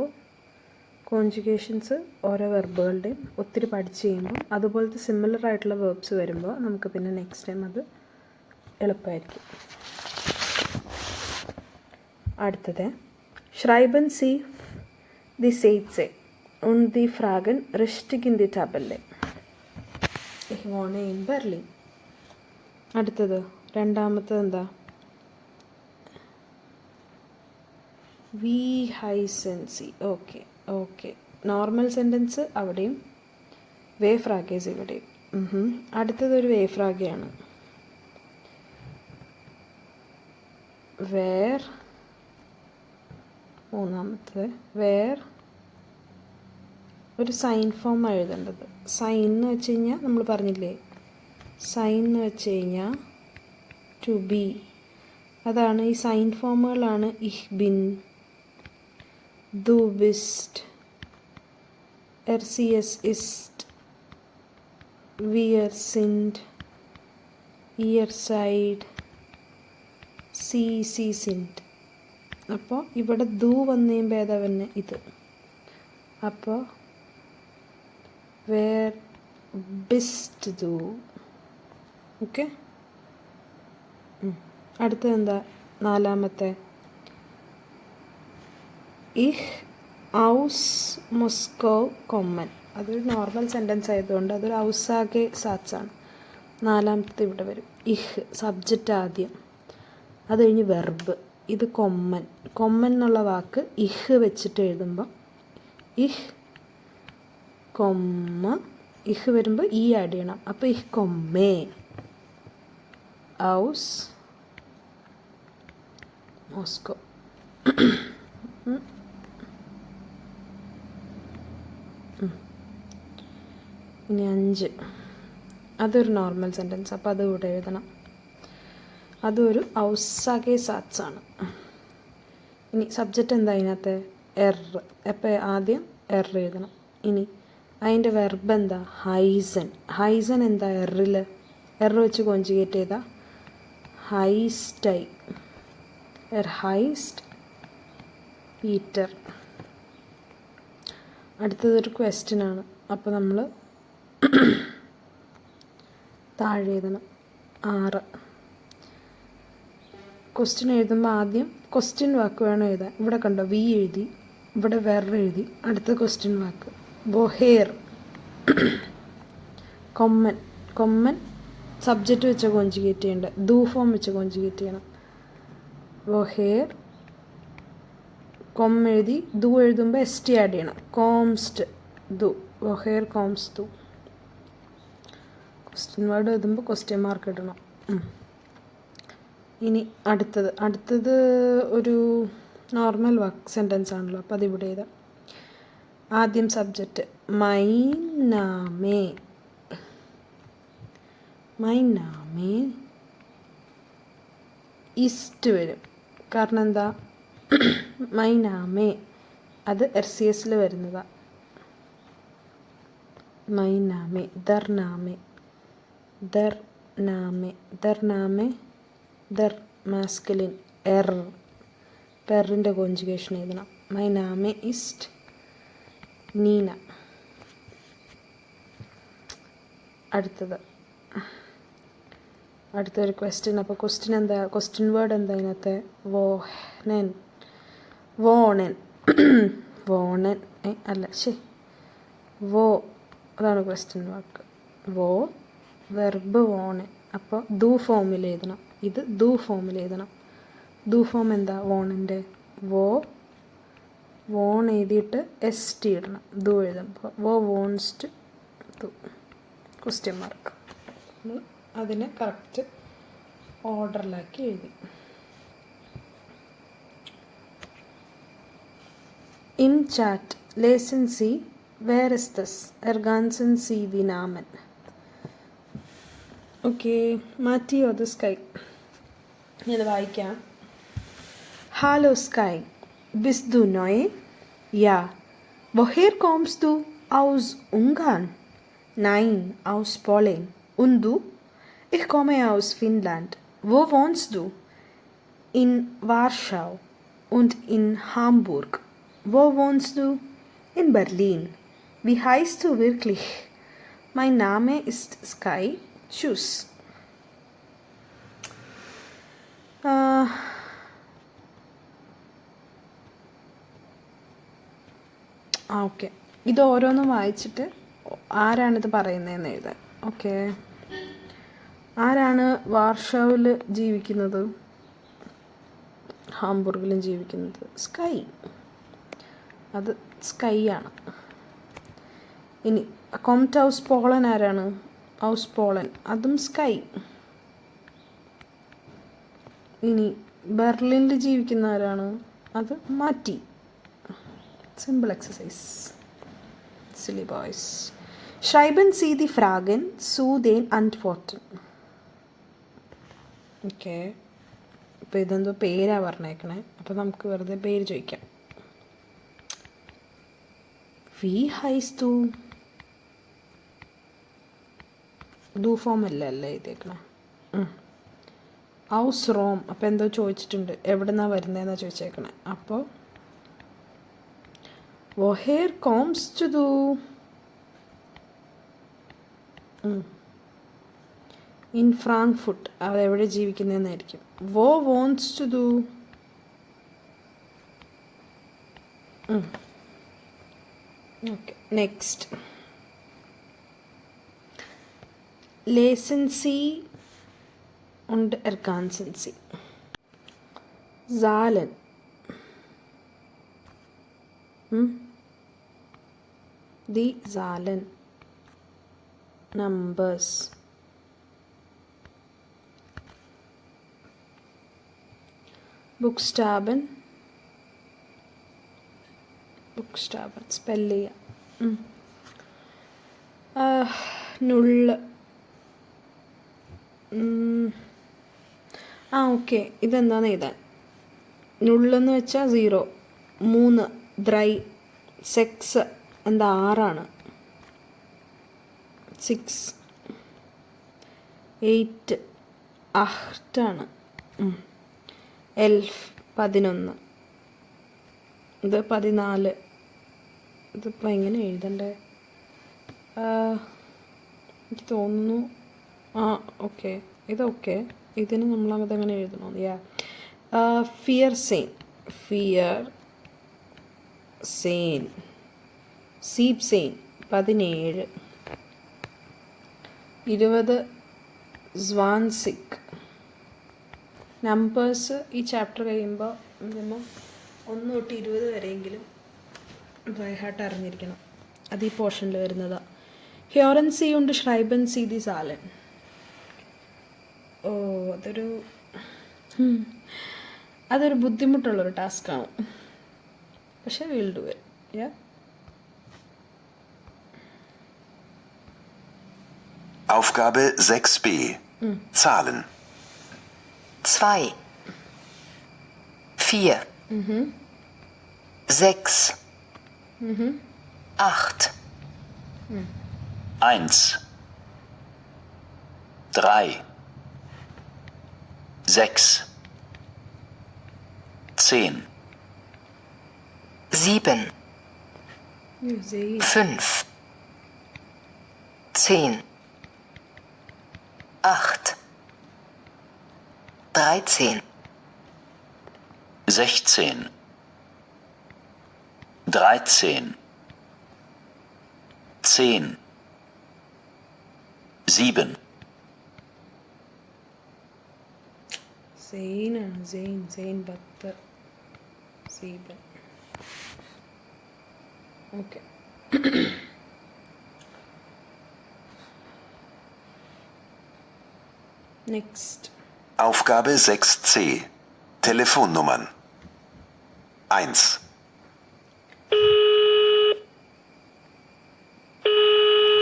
കോൺജുഗേഷൻസ് ഓരോ വെർബുകളുടെയും ഒത്തിരി പഠിച്ച് കഴിയുമ്പോൾ അതുപോലത്തെ സിമിലർ ആയിട്ടുള്ള വെർബ്സ് വരുമ്പോൾ നമുക്ക് പിന്നെ നെക്സ്റ്റ് ടൈം അത് എളുപ്പമായിരിക്കും. അടുത്തത് schreiben Sie die Sätze und die Fragen richtig in die Tabelle. Ich wohne in Berlin. അടുത്തത് രണ്ടാമത്തത് എന്താ? വി ഹൈസൻ സി. ഓക്കെ ഓക്കെ, നോർമൽ സെൻറ്റൻസ് അവിടെയും വേ ഫ്രാഗേസ് ഇവിടെയും. അടുത്തതൊരു വേ ഫ്രാഗയാണ്. വേർ, മൂന്നാമത്തത് വേർ ഒരു സൈൻ ഫോം എഴുതേണ്ടത്. സൈൻ എന്ന് വെച്ച് കഴിഞ്ഞാൽ നമ്മൾ പറഞ്ഞില്ലേ, സൈൻ എന്ന് വെച്ച് കഴിഞ്ഞാൽ ടു ബി, അതാണ് ഈ സൈൻ ഫോമുകളാണ്. ഇഹ് ബിൻ, ദു ബിസ്റ്റ്, എർസിയസ് ഇസ്റ്റ്, വിയർ സിൻഡ്, ഇയർ സൈഡ്, സി സി സിൻഡ്. അപ്പോൾ ഇവിടെ ദു വന്നു കഴിയുമ്പോൾ ഏതാ തന്നെ ഇത്. അപ്പോൾ വേർ ബിസ്റ്റ് ദു. ഓക്കെ, അടുത്തത് എന്താ? നാലാമത്തെ ഇഹ് ഔസ് മോസ്കോ കൊമ്മൻ. അതൊരു നോർമൽ സെൻറ്റൻസ് ആയതുകൊണ്ട് അതൊരു ഔസാകെ സാച്ചാണ്. നാലാമത്തെ ഇവിടെ വരും. ഇഹ് സബ്ജക്റ്റ് ആദ്യം, അത് കഴിഞ്ഞ് വെർബ്. ഇത് കൊമ്മൻ. കൊമ്മൻ എന്നുള്ള വാക്ക് ഇഹ് വെച്ചിട്ട് എഴുതുമ്പോൾ ഇഹ് കൊമ്മ, ഇഹ് വരുമ്പോൾ ഈ ആഡ് ചെയ്യണം. അപ്പോൾ ഇഹ് കൊമ്മേ ഔസ് മോസ്കോ. ഇനി 5 അതൊരു നോർമൽ സെൻറ്റൻസ്, അപ്പോൾ അത് ഇവിടെ എഴുതണം. അതൊരു ഔസാകെ സാറ്റ്സ് ആണ്. ഇനി സബ്ജക്റ്റ് എന്താ അതിനകത്ത്? എറ്. അപ്പോൾ ആദ്യം എറ് എഴുതണം. ഇനി അതിൻ്റെ വെർബ് എന്താ? ഹൈസൻ. ഹൈസൻ എന്താ എറിൽ? എറ് വെച്ച് കോഞ്ചുഗേറ്റ് ചെയ്താ ഹൈസ്റ്റായി. ഹൈസ്റ്റ് പീറ്റർ. അടുത്തതൊരു ക്വസ്റ്റ്യൻ ആണ്, അപ്പോൾ നമ്മൾ താഴെ എഴുതണം 6. ക്വസ്റ്റ്യൻ എഴുതുമ്പോൾ ആദ്യം ക്വസ്റ്റ്യൻ വാക്ക് വേണം എഴുതാൻ. ഇവിടെ കണ്ടോ വി എഴുതി, ഇവിടെ വേറെ എഴുതി. അടുത്ത ക്വസ്റ്റ്യൻ വാക്ക് വൊഹേർ. കൊമ്മൻ. കൊമ്മൻ സബ്ജക്റ്റ് വെച്ച് കോഞ്ചുഗേറ്റ് ചെയ്യേണ്ടത്, ദൂ ഫോം വെച്ച് കോഞ്ചുഗേറ്റ് ചെയ്യണം. വൊഹേർ കൊം എഴുതി ദൂ എഴുതുമ്പോൾ എസ് ടി ആഡ് ചെയ്യണം. കോംസ്റ്റ് ദു. വൊഹേർ കോംസ് ദു. ക്വസ്റ്റ്യൻ വേർഡ് എഴുതുമ്പോൾ ക്വസ്റ്റ്യൻ മാർക്ക് ഇടണം. ഇനി അടുത്തത് ഒരു നോർമൽ വാക്ക് സെൻറ്റൻസ് ആണല്ലോ, അപ്പോൾ അതിവിടെ എഴുതാം. ആദ്യം സബ്ജക്റ്റ് മൈൻ നാമേ. മൈൻ നാമേ ഇസ്റ്റ് വരും. കാരണം എന്താ? മൈൻ നാമേ അത് RCSൽ വരുന്നതാണ്. മൈൻ നാമേ ദർ നാമേ. ദർ നാമേ. ദർ നാമേ ദർ മാസ്കുലിൻ. എർ. പെറിൻ്റെ കോഞ്ചുഗേഷൻ എഴുതണം. മൈ നാമേ ഇസ്റ്റ് നീന. അടുത്തൊരു ക്വസ്റ്റ്യൻ. അപ്പോൾ ക്വസ്റ്റ്യൻ എന്താ? ക്വസ്റ്റ്യൻ വേർഡ് എന്താ ഇതിനകത്ത്? വോണൻ. വോണൻ. വോണൻ അല്ല വോ അതാണ് ക്വസ്റ്റ്യൻ വാക്ക്. വോ വെർബ് വോണൻ. അപ്പോൾ ദൂ ഫോമിൽ എഴുതണം. ഇത് ദൂ ഫോമിൽ എഴുതണം. ദൂ ഫോം എന്താ? വോണിൻ്റെ വോൺ എഴുതിയിട്ട് ST ഇടണം. ദൂ എഴുതുമ്പോൾ വോ വോൺസ് ടു ദു. Question mark. അതിനെ കറക്റ്റ് ഓർഡറിലാക്കി എഴുതി. ഇൻ ചാറ്റ് ലേസൻ സി വേർ ഇസ് ദസ് എർഗാൻസൻ സി ദി നാമൻ. ഓക്കെ, മാറ്റിയോ അത് സ്കൈ? ഇത് വായിക്കാം. Hallo Sky, bist du neu? Ja. Woher kommst du? Aus Ungarn? Nein, aus Polen. Und du? Ich komme aus Finnland. Wo wohnst du? In Warschau und in Hamburg. Wo wohnst du? In Berlin. Wie heißt du wirklich? Mein Name ist Sky. Tschüss. Okay, ഇത് ഓരോന്നും വായിച്ചിട്ട് ആരാണിത് പറയുന്നതെന്ന് എഴുതാൻ. Okay, ആരാണ് വാർഷാവിൽ ജീവിക്കുന്നത്, ഹാംബുർഗിലും ജീവിക്കുന്നത്? Sky. അത് സ്കൈ ആണ്. ഇനി കൊംറ്റ് ഔസ് പോളൻ ആരാണ്? ഔസ് പോളൻ, അതും സ്കൈ. ഇനി ബെർലിനിൽ ജീവിക്കുന്ന ആരാണ്? അത് മാറ്റി. Simple exercise. സിലി ബോയ്സ്. Schreiben Sie die Fragen zu den Antworten. Okay, അപ്പോൾ ഇതെന്തോ പേരാ പറഞ്ഞേക്കണേ, അപ്പോൾ നമുക്ക് വെറുതെ പേര് ചോദിക്കാം. Wie heißt du? ദൂ ഫോം അല്ലേ ഇതേക്കണേ. ഔസ് റോം, അപ്പോൾ എന്തോ ചോദിച്ചിട്ടുണ്ട്, എവിടെ നിന്നാണ് വരുന്നതെന്നാണ് ചോദിച്ചേക്കണേ. അപ്പോൾ woher kommst du? ഇൻ ഫ്രാങ്ക്ഫുട്ട്, അതെവിടെ ജീവിക്കുന്നതെന്നായിരിക്കും. വോ വോൺസ് ടു. Okay, next. ലേസൻസി und Ergansensee. Zahlen. Die Zahlen. Numbers. Buchstaben. Buchstaben. Spell ചെയ്യാം. നുള്ള്. ഓക്കെ, ഇതെന്താണെന്ന് എഴുതാൻ. നുള്ളെന്ന് വെച്ചാൽ 0. 3 ദ്രൈ. 6 എന്താ 6 6. 8 8 11 11. ഇത് 14. ഇതിപ്പോൾ എങ്ങനെ എഴുതണ്ടേ? എനിക്ക് തോന്നുന്നു ഓക്കെ, ഇതൊക്കെ ഇതിന് നമ്മളതെങ്ങനെ എഴുതണം? ഫിയർ സെയിൻ. ഫിയർ സെയിൻ. സീപ് സെയിൻ 17. 20 സ്വാൻസിക്. നമ്പേഴ്സ് ഈ ചാപ്റ്റർ കഴിയുമ്പോൾ മിനിമം 1 തൊട്ട് 20 വരെയെങ്കിലും ബൈ ഹാർട്ട് അറിഞ്ഞിരിക്കണം. അത് ഈ പോർഷനിൽ വരുന്നതാണ്. ഹ്യോറൻ സി ഉണ്ട് ഷ്രൈബൻ സി ദി സാലൻ. അതൊരു ബുദ്ധിമുട്ടുള്ളൊരു ടാസ്ക്കാണ്, പക്ഷേ will do it. Aufgabe 6b. Zahlen. 2, 4, 6, 8, 1, 3, 6, 10, 7, 5, 10, 8, 13, 16, 13, 10, 7, സെയിനാണ്. സെയിൻ 10. സീബൻ. Okay. Next. Aufgabe 6c. Telefonnummern. 1.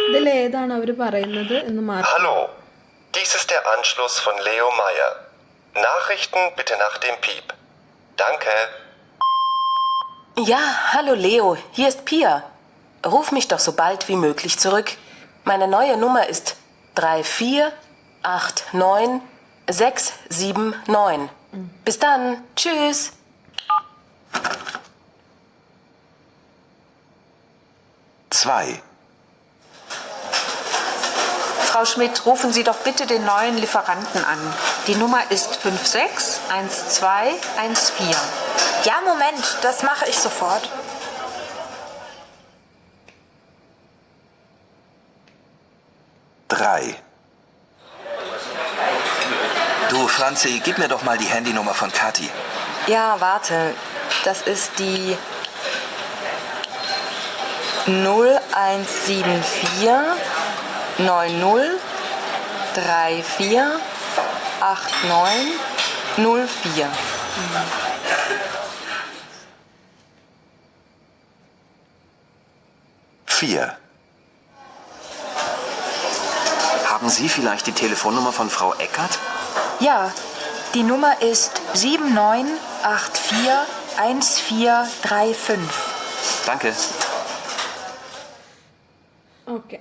ഇതിൽ ഏതാണ് അവർ പറയുന്നത് എന്ന് മാത്രം. Hallo, dies ist der Anschluss von Leo Meyer. Nachrichten bitte nach dem Piep. Danke. Ja, hallo Leo, hier ist Pia. Ruf mich doch so bald wie möglich zurück. Meine neue Nummer ist 3489679. Bis dann. Tschüss. Zwei. Frau Schmidt, rufen Sie doch bitte den neuen Lieferanten an. Die Nummer ist 561214. Ja, Moment, das mache ich sofort. Drei. Du, Franzi, gib mir doch mal die Handynummer von Kathi. Ja, warte. Das ist die 0174 90 34 89 04. Vier. Haben Sie vielleicht die Telefonnummer von Frau Eckert? Ja, die Nummer ist 79841435. Danke. Okay.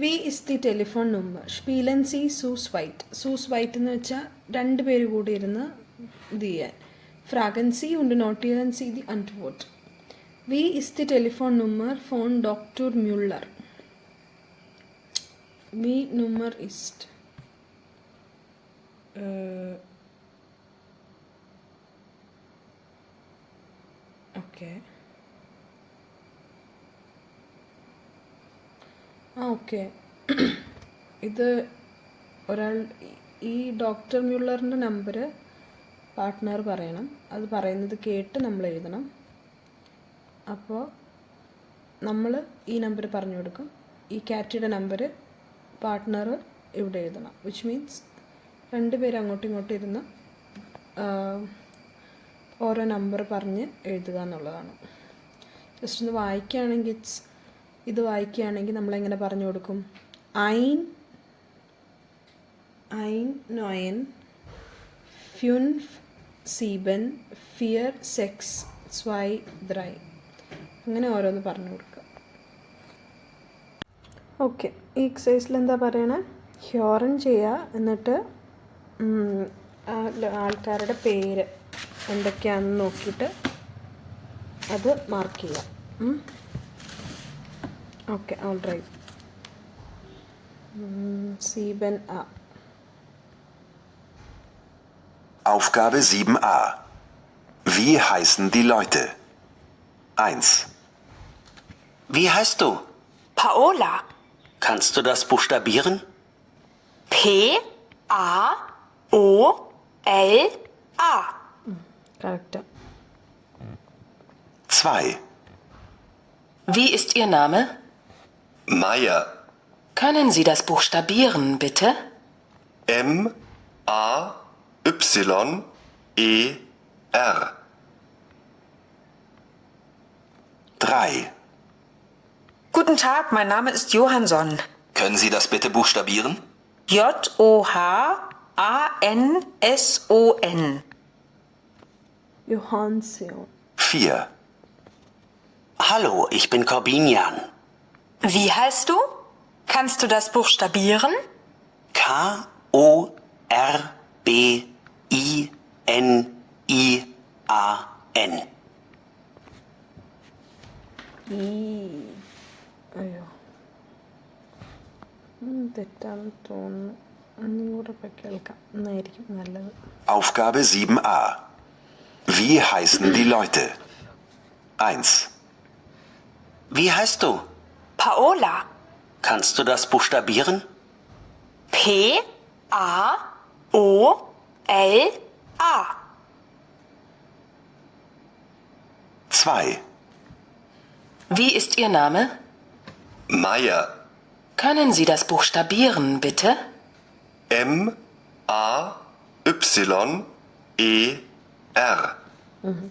വി ഇസ് ദി ടെലിഫോൺ നമ്പർ. സ്പീലൻ സി സൂസ് വൈറ്റ്. സൂസ് വൈറ്റ് എന്ന് വെച്ചാൽ 2 പേര് കൂടി ഇരുന്ന് ഇത് ചെയ്യാൻ. ഫ്രാഗൻ സി ഉണ്ട് നോട്ടിയൻ സി ദി അൻറ്റ്വോർട്ട്. വി ഇസ് ദി ടെലിഫോൺ നമ്പർ ഫോൺ ഡോക്ടർ മ്യൂള്ളർ. വി നമ്പർ ist ഓക്കെ. ഓക്കെ. ഇത് ഒരാൾ ഈ ഡോക്ടർ മ്യൂള്ളറിൻ്റെ നമ്പർ പാർട്ട്ണർ പറയണം. അത് പറയുന്നത് കേട്ട് നമ്മൾ എഴുതണം. അപ്പോൾ നമ്മൾ ഈ നമ്പർ പറഞ്ഞു കൊടുക്കും. ഈ കാറ്റിയുടെ നമ്പർ പാർട്ട്ണർ ഇവിടെ എഴുതണം. വിച്ച് മീൻസ് 2 പേര് അങ്ങോട്ടും ഇങ്ങോട്ടും ഇരുന്ന് ഓരോ നമ്പർ പറഞ്ഞ് എഴുതുക എന്നുള്ളതാണ്. ജസ്റ്റ് ഒന്ന് വായിക്കുകയാണെങ്കിൽ ഇത് വായിക്കുകയാണെങ്കിൽ നമ്മളെങ്ങനെ പറഞ്ഞു കൊടുക്കും? ein neun fünf sieben vier sechs zwei drei അങ്ങനെ ഓരോന്ന് പറഞ്ഞു കൊടുക്കുക. ഓക്കെ, ഈ എക്സസൈസിൽ എന്താ പറയണേ? ഹ്യോറൻ ചെയ്യുക, എന്നിട്ട് ആൾക്കാരുടെ പേര് എന്തൊക്കെയാണെന്ന് നോക്കിയിട്ട് അത് മാർക്ക് ചെയ്യുക. Okay, all right. 7a. Aufgabe 7a. Wie heißen die Leute? 1. Wie heißt du? Paola. Kannst du das buchstabieren? P-A-O-L-A. Correct. 2. Wie ist Ihr Name? Meier. Können Sie das buchstabieren, bitte? M-A-Y-E-R. 3. Guten Tag, mein Name ist Johansson. Können Sie das bitte buchstabieren? J-O-H-A-N-S-O-N. Johansson. 4. Hallo, ich bin Corbinian. Wie heißt du? Kannst du das buchstabieren? K-O-R-B-I-N-I-A-N. അയ്യോ, തെറ്റാന്ന് തോന്നുന്നു. ഒന്നുകൂടെ പോയി കേൾക്കാം, എന്നായിരിക്കും നല്ലത്. Aufgabe 7a. Wie heißen die Leute? 1. Wie heißt du? Paola. Kannst du das buchstabieren? P-A-O-L-A. 2. Wie ist Ihr Name? Meier. Können Sie das buchstabieren, bitte? M-A-Y-E-R.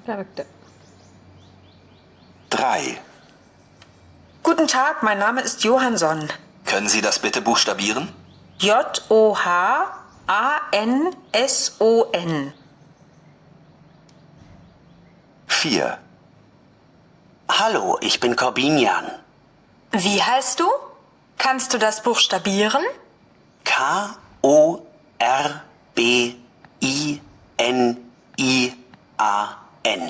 Correct. 3. Guten Tag, mein Name ist Johansson. Können Sie das bitte buchstabieren? J-O-H-A-N-S-O-N. 4. Hallo, ich bin Corbinian. Wie heißt du? Kannst du das buchstabieren? K-O-R-B-I-N-I-A-N.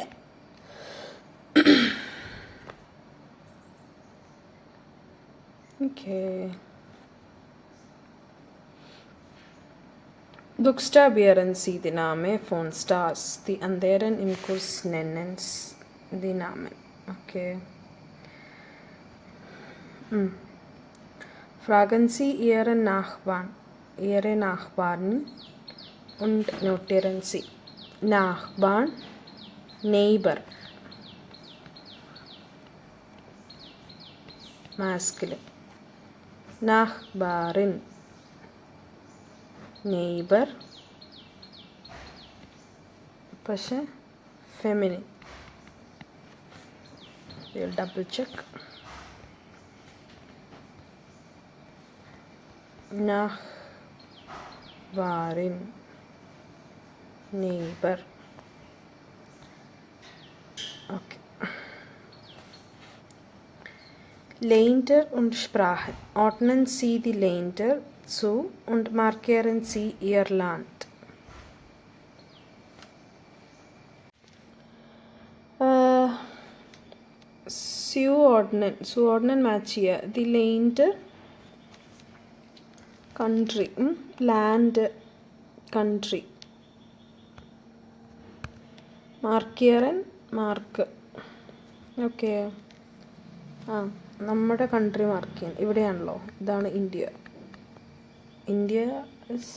Okay. Buchstabieren Sie die Namen von Stars, die anderen im Kurs nennen die Namen. Okay. Fragen Sie Ihre Nachbarn und notieren Sie. Nachbarn, Neighbor. Masculine. Nachbarin, neighbor, പക്ഷേ feminine. Double check. Nachbarin, neighbor. Okay. Länder und Sprachen. Ordnen Sie die Länder zu und markieren Sie Ihr Land. സുവോർഡിനൻ match ചെയ്യുക. ദി ലെൻഡ് country, ലാൻഡ് country, മാർക്കിയറൻ mark. Okay, നമ്മുടെ country mark ചെയ്യാൻ ഇവിടെയാണല്ലോ. ഇതാണ് ഇന്ത്യ. ഇന്ത്യ ഇസ്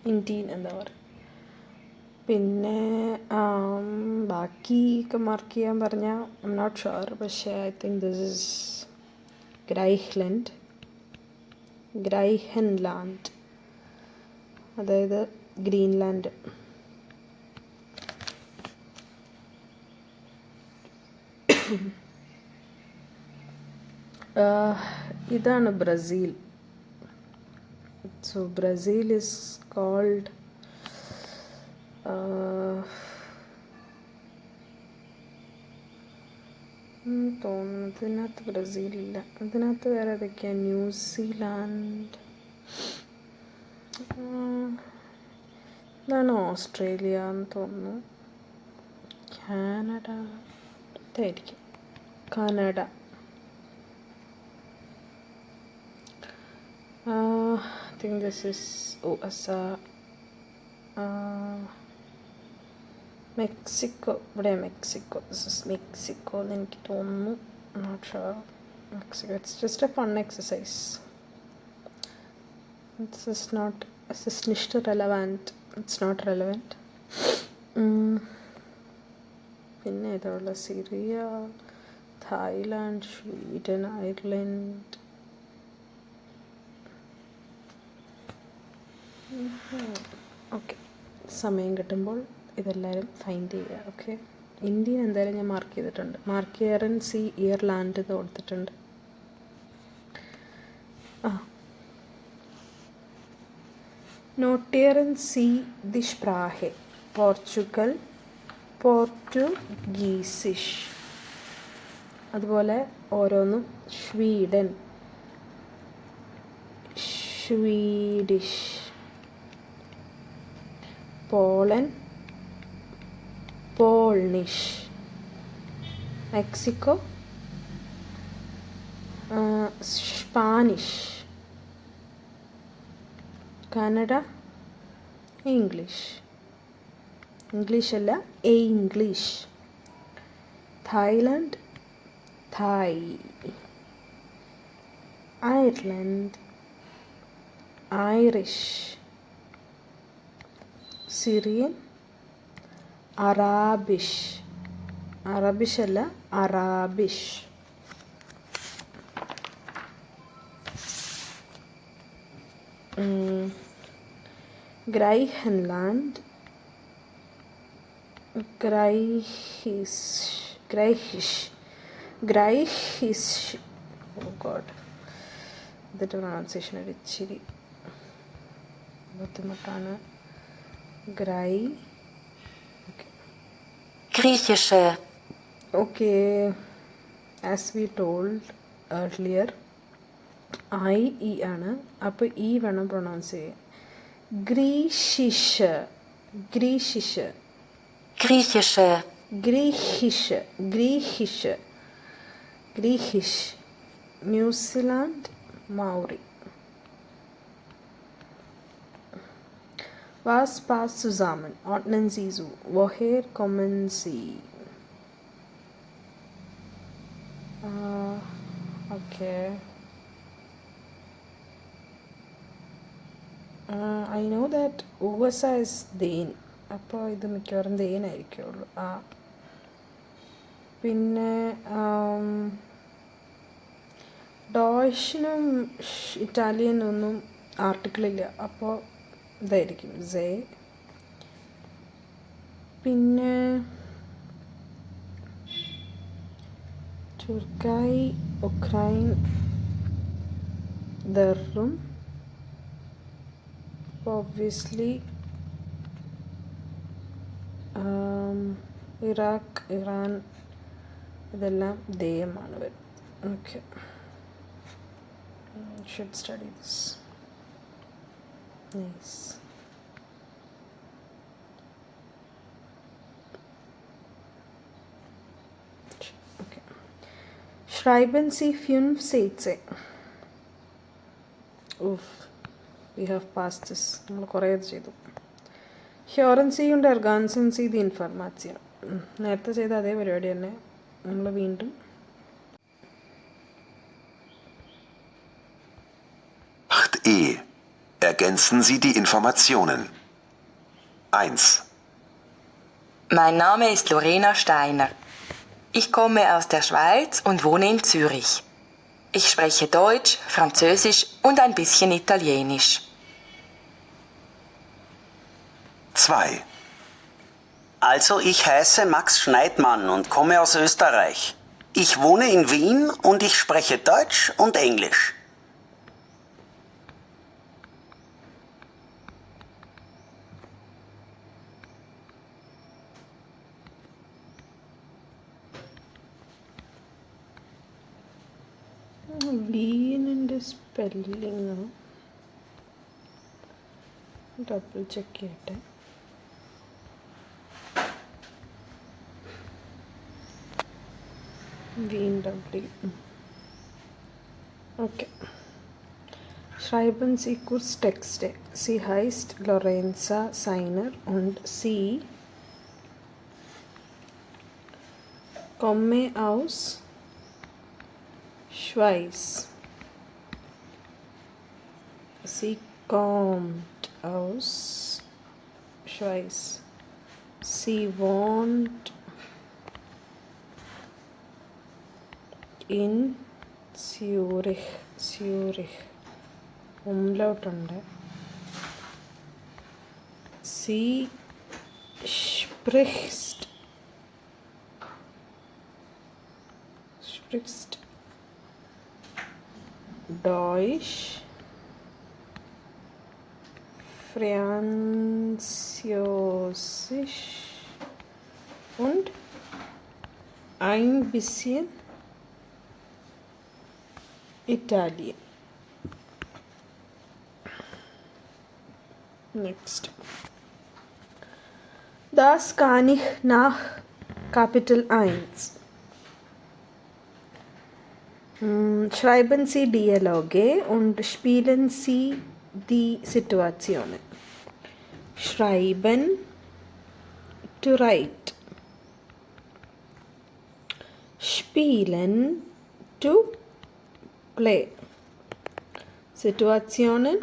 ഇന്ത്യൻ എന്താ പറയുക. പിന്നെ ബാക്കിയൊക്കെ മാർക്ക് ചെയ്യാൻ പറഞ്ഞാൽ ഐ എം നോട്ട് ഷുവർ, പക്ഷേ ഐ തിങ്ക് ദിസ് ഇസ് ഗ്രൈഹൻലാൻഡ്, അതായത് ഗ്രീൻലാൻഡ്. ഇതാണ് Brazil. So Brazil is cold തോന്നുന്നു ഇതിനകത്ത് ബ്രസീലില്ല. ഇതിനകത്ത് വേറെ ഏതൊക്കെയാണ്? ന്യൂസിലാൻഡ്, ഇതാണ് ഓസ്ട്രേലിയ എന്ന് തോന്നുന്നു. കാനഡ, ഇതായിരിക്കും Canada. I think this is USA. Mexico, ഇവിടെ മെക്സിക്കോ. ദിസ് ഇസ് മെക്സിക്കോ എന്ന് എനിക്ക് തോന്നുന്നു. Not sure. Mexico. It's just a fun exercise. This is nicht relevant. It's not relevant. പിന്നെ ഏതാ? Syria, Thailand, Sweden, Ireland. Okay, സമയം കിട്ടുമ്പോൾ ഇതെല്ലാവരും find ചെയ്യുക. ഓക്കെ, ഇന്ത്യ എന്തായാലും ഞാൻ മാർക്ക് ചെയ്തിട്ടുണ്ട്. മാർക്കിയറൻ സി ഇയർലാൻഡ് എന്ന് കൊടുത്തിട്ടുണ്ട്. നോട്ടിയറൻ സി ദി സ്പ്രാഹെ പോർച്ചുഗൽ, പോർട്ടുഗീസിഷ്. അതുപോലെ ഓരോന്നും സ്വീഡൻ, സ്വീഡിഷ്, പോളൻ, പോൾണിഷ്, Mexico, Spanish, Canada, English. English അല്ല, English. Thailand, Thai. Ireland, Irish. സിറിയൻ, അറാബിഷ്. അറബിഷ് അല്ല, അറാബിഷ്. ഗ്രൈഹൻലാൻഡ്, ഗ്രൈഹിഷ്. ഓ ഗോഡ്, ഇതിൻ്റെ പ്രൊണൗൺസിയേഷൻ ഒരു ഇച്ചിരി ബുദ്ധിമുട്ടാണ്. Griechische. Okay, as we told earlier, I ആണ്. അപ്പോൾ ഈ വേണം പ്രൊണൗൺസ് ചെയ്യാൻ. ഗ്രീഷിഷ്, ഗ്രീഷിഷ്, Griechische. ഗ്രീഹിഷ്, ഗ്രീഹിഷ്, ഗ്രീഹിഷ്. New Zealand, Maori. Was passt zusammen? Ordnen Sie so. Woher kommen Sie? Okay. I know that USA is Dane. അപ്പോൾ ഇത് മിക്കവാറും ദേനായിരിക്കുള്ളൂ. പിന്നെ ഡോഷിനും ഇറ്റാലിയനൊന്നും ആർട്ടിക്കിളില്ല. അപ്പോൾ ഇതായിരിക്കും സേ. പിന്നെ തുർക്കായി, ഉക്രൈൻ, ദറും. ഒബ്വിയസ്ലി ഇറാഖ്, ഇറാൻ, ഇതെല്ലാം ദേയമാണ് വരുന്നത്. Okay, should study this. Nice. Okay. Schreiben Sie 5 Sätze. Uff, we have passed this. നമ്മൾ കുറേ ഇത് ചെയ്തു. Hören Sie und ergänzen Sie die Information. നേരത്തെ ചെയ്ത അതേ പരിപാടി തന്നെ നമ്മൾ വീണ്ടും. 8e. Ergänzen Sie die Informationen. 1. Mein Name ist Lorena Steiner. Ich komme aus der Schweiz und wohne in Zürich. Ich spreche Deutsch, Französisch und ein bisschen Italienisch. 2. Also, ich heiße Max Schneidmann und komme aus Österreich. Ich wohne in Wien und ich spreche Deutsch und Englisch. വീനിൻ്റെ spelling double check ചെയ്യട്ടെ. Wien W. Okay. Schreiben Sie Kurztexte. Sie heißt Lorenza Seiner und sie komme aus Schweiz. Sie kommt aus Schweiz. Sie wohnt in Zürich. Umlauട്ടുണ്ട്. Sie spricht Deutsch, Französisch und ein bisschen Italien. Next. Das kann ich nach Kapitel 1. Schreiben Sie Dialoge und spielen Sie die Situationen. Schreiben, to write. Spielen, to play. Situationen,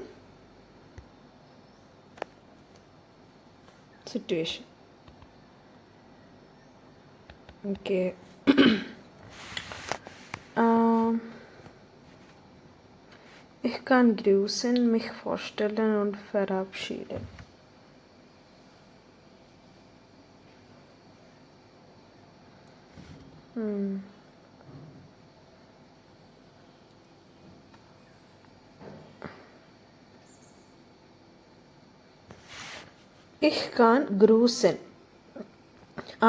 situation. Okay. Ich kann grüßen, mich vorstellen und verabschieden. Ich kann grüßen.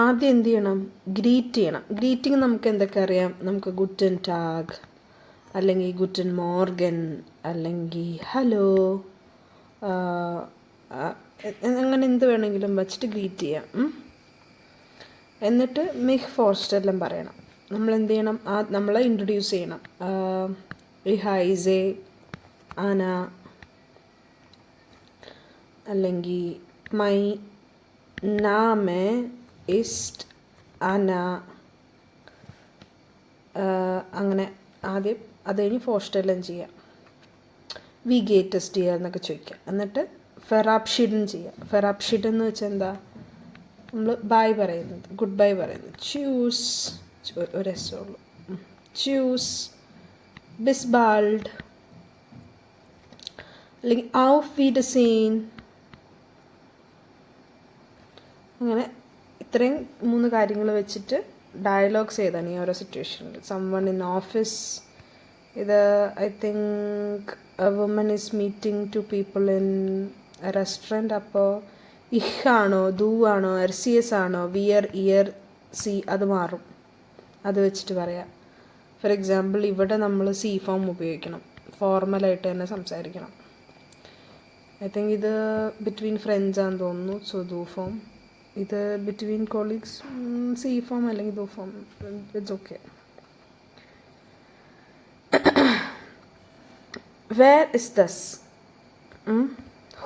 ആദ്യം എന്ത് ചെയ്യണം? Greet ചെയ്യണം. Greeting നമുക്ക് എന്തൊക്കെ അറിയാം? നമുക്ക് Guten tag, അല്ലെങ്കിൽ Guten Morgan, അല്ലെങ്കിൽ ഹലോ, അങ്ങനെ എന്ത് വേണമെങ്കിലും വച്ചിട്ട് ഗ്രീറ്റ് ചെയ്യാം. എന്നിട്ട് മിഹ് ഫോർസ്റ്റെല്ലാം പറയണം. നമ്മൾ എന്ത് ചെയ്യണം? നമ്മളെ ഇൻട്രൊഡ്യൂസ് ചെയ്യണം. ഹൈസെ, ആന, അല്ലെങ്കിൽ മൈ നാമെ ഇസ്റ്റ് അന, അങ്ങനെ ആദ്യം അത് കഴിഞ്ഞ് ഫോർസ്റ്റെല്ലാം ചെയ്യാം. വി ഗേറ്റസ്റ്റ് ചെയ്യുക എന്നൊക്കെ ചോദിക്കുക. എന്നിട്ട് ഫെറാപ്ഷിഡൻ ചെയ്യുക. ഫെറാപ്ഷിഡൻ എന്ന് വെച്ചാൽ എന്താ? നമ്മൾ ബൈ പറയുന്നത്, ഗുഡ് ബൈ പറയുന്നത്. ച്യൂസ്, ഒരു രസമുള്ളൂ. ച്യൂസ്, ബിസ്ബാൾഡ്, അല്ലെങ്കിൽ ഔഫ് വീഡസീൻ. അങ്ങനെ ഇത്രയും 3 കാര്യങ്ങൾ വെച്ചിട്ട് ഡയലോഗ്സ് ചെയ്താണ് ഈ ഓരോ സിറ്റുവേഷനിൽ. സംവൺ ഇൻ ഓഫീസ്, ഇത് I think a woman is meeting 2 people in a restaurant. അപ്പോൾ ഇഹ് ആണോ, ദൂ ആണോ, എർസിയസ് ആണോ, വിയർ, ഇയർ, സി, അത് മാറും. അത് വെച്ചിട്ട് പറയാം. ഫോർ എക്സാമ്പിൾ ഇവിടെ നമ്മൾ സി ഫോം ഉപയോഗിക്കണം, ഫോർമലായിട്ട് തന്നെ സംസാരിക്കണം. ഐ തിങ്ക് ഇത് ബിറ്റ്വീൻ ഫ്രണ്ട്സ് ആണെന്ന് തോന്നുന്നു. സോ ദൂ ഫോം. ഇത് ബിറ്റ്വീൻ കൊളീഗ്സ് സി ഫോം അല്ലെങ്കിൽ ദൂ ഫോം. It's okay. വേർ ഇസ് ദസ്?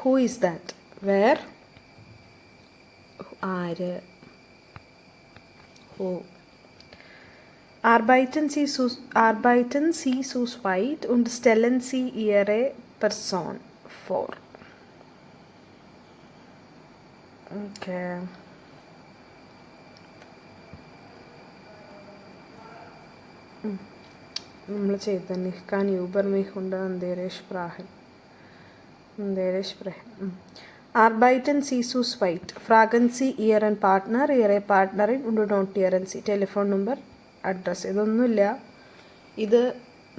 Who is that? വേർ, ആര്, who. Arbeiten Sie zu zweit und stellen Sie Ihre Person vor. Okay. നമ്മൾ ചെയ്ത Ich kann über mich und andere sprechen. Arbeiten Sie zu zweit. Fragen Sie Ihren Partner, Ihre Partnerin und notieren Sie Telefonnummer address, ഇതൊന്നുമില്ല. ഇത്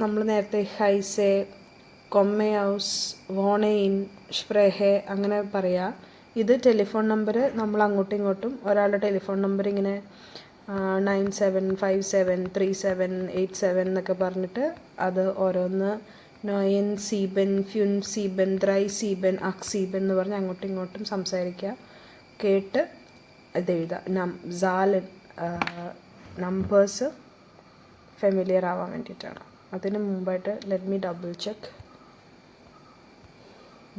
നമ്മൾ നേരത്തെ ഹൈസെ, കൊമ്മയാസ്, വോണയിൻ, സ്പ്രേഹെ അങ്ങനെ പറയാം. ഇത് telephone number. നമ്മൾ അങ്ങോട്ടും ഇങ്ങോട്ടും ഒരാളുടെ ടെലിഫോൺ നമ്പർ ഇങ്ങനെ 97573787 എന്നൊക്കെ പറഞ്ഞിട്ട് അത് ഓരോന്ന് 9-7 ഫ്യൂൻ-7 3-7 അക്-7 എന്ന് പറഞ്ഞ് അങ്ങോട്ടും ഇങ്ങോട്ടും സംസാരിക്കുക, കേട്ട് ഇതെഴുതുക. സാലൻ നമ്പേഴ്സ് ഫെമിലിയർ ആവാൻ വേണ്ടിയിട്ടാണ്. അതിന് മുമ്പായിട്ട് let me double check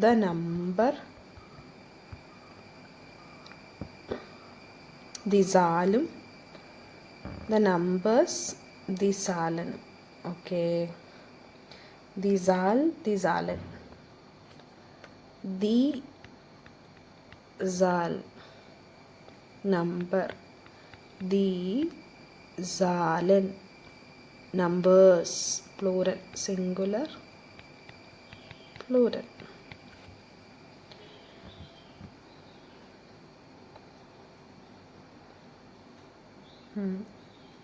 the number, ദി സാലും, the numbers, the Zahlen. Okay. The Zahl, the Zahlen. The Zahl. Number. The Zahlen. Numbers. Plural. Singular. Plural.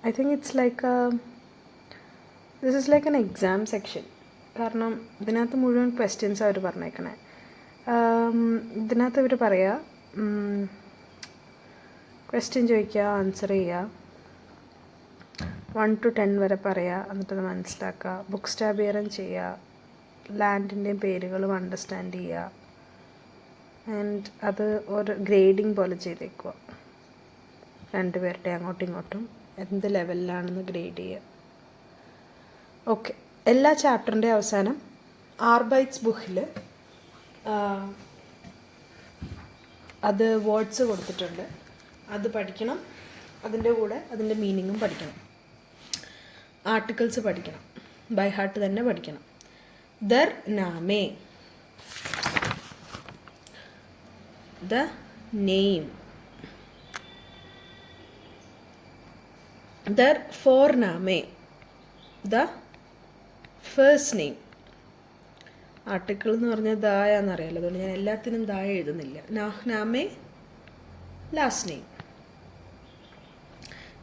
I think it's like this is like an exam section. കാരണം ഇതിനകത്ത് മുഴുവൻ questions അവർ പറഞ്ഞേക്കണേ. ഇതിനകത്ത് ഇവർ പറയുക, question ചോദിക്കുക, answer ചെയ്യുക, 1 to 10 വരെ പറയുക, എന്നിട്ടത് മനസ്സിലാക്കുക, ബുക്ക് സ്റ്റാബിയറൻ ചെയ്യുക, ലാൻഡിൻ്റെയും പേരുകളും അണ്ടർസ്റ്റാൻഡ് ചെയ്യുക, ആൻഡ് അത് ഒരു ഗ്രേഡിങ് പോലെ ചെയ്തേക്കുക. രണ്ടുപേരുടെ അങ്ങോട്ടും ഇങ്ങോട്ടും എന്ത് ലെവലിലാണെന്ന് ഗ്രേഡ് ചെയ്യുക. ഓക്കെ. എല്ലാ ചാപ്റ്ററിൻ്റെ അവസാനം ആർബൈറ്റ്സ് ബുക്കിൽ അത് വേർഡ്സ് കൊടുത്തിട്ടുണ്ട്, അത് പഠിക്കണം. അതിൻ്റെ കൂടെ അതിൻ്റെ മീനിങ്ങും പഠിക്കണം. ആർട്ടിക്കിൾസ് പഠിക്കണം, ബൈ ഹാർട്ട് തന്നെ പഠിക്കണം. ദർ നാമേ, ദ നെയിം, ദർ ഫോർനാമേ, ദ ഫേസ്റ്റ് നെയിം. ആർട്ടിക്കിൾ എന്ന് പറഞ്ഞാൽ ദായാന്നറിയാലോ, അതുകൊണ്ട് ഞാൻ എല്ലാത്തിനും ദായ എഴുതുന്നില്ല. നാമേ, last name.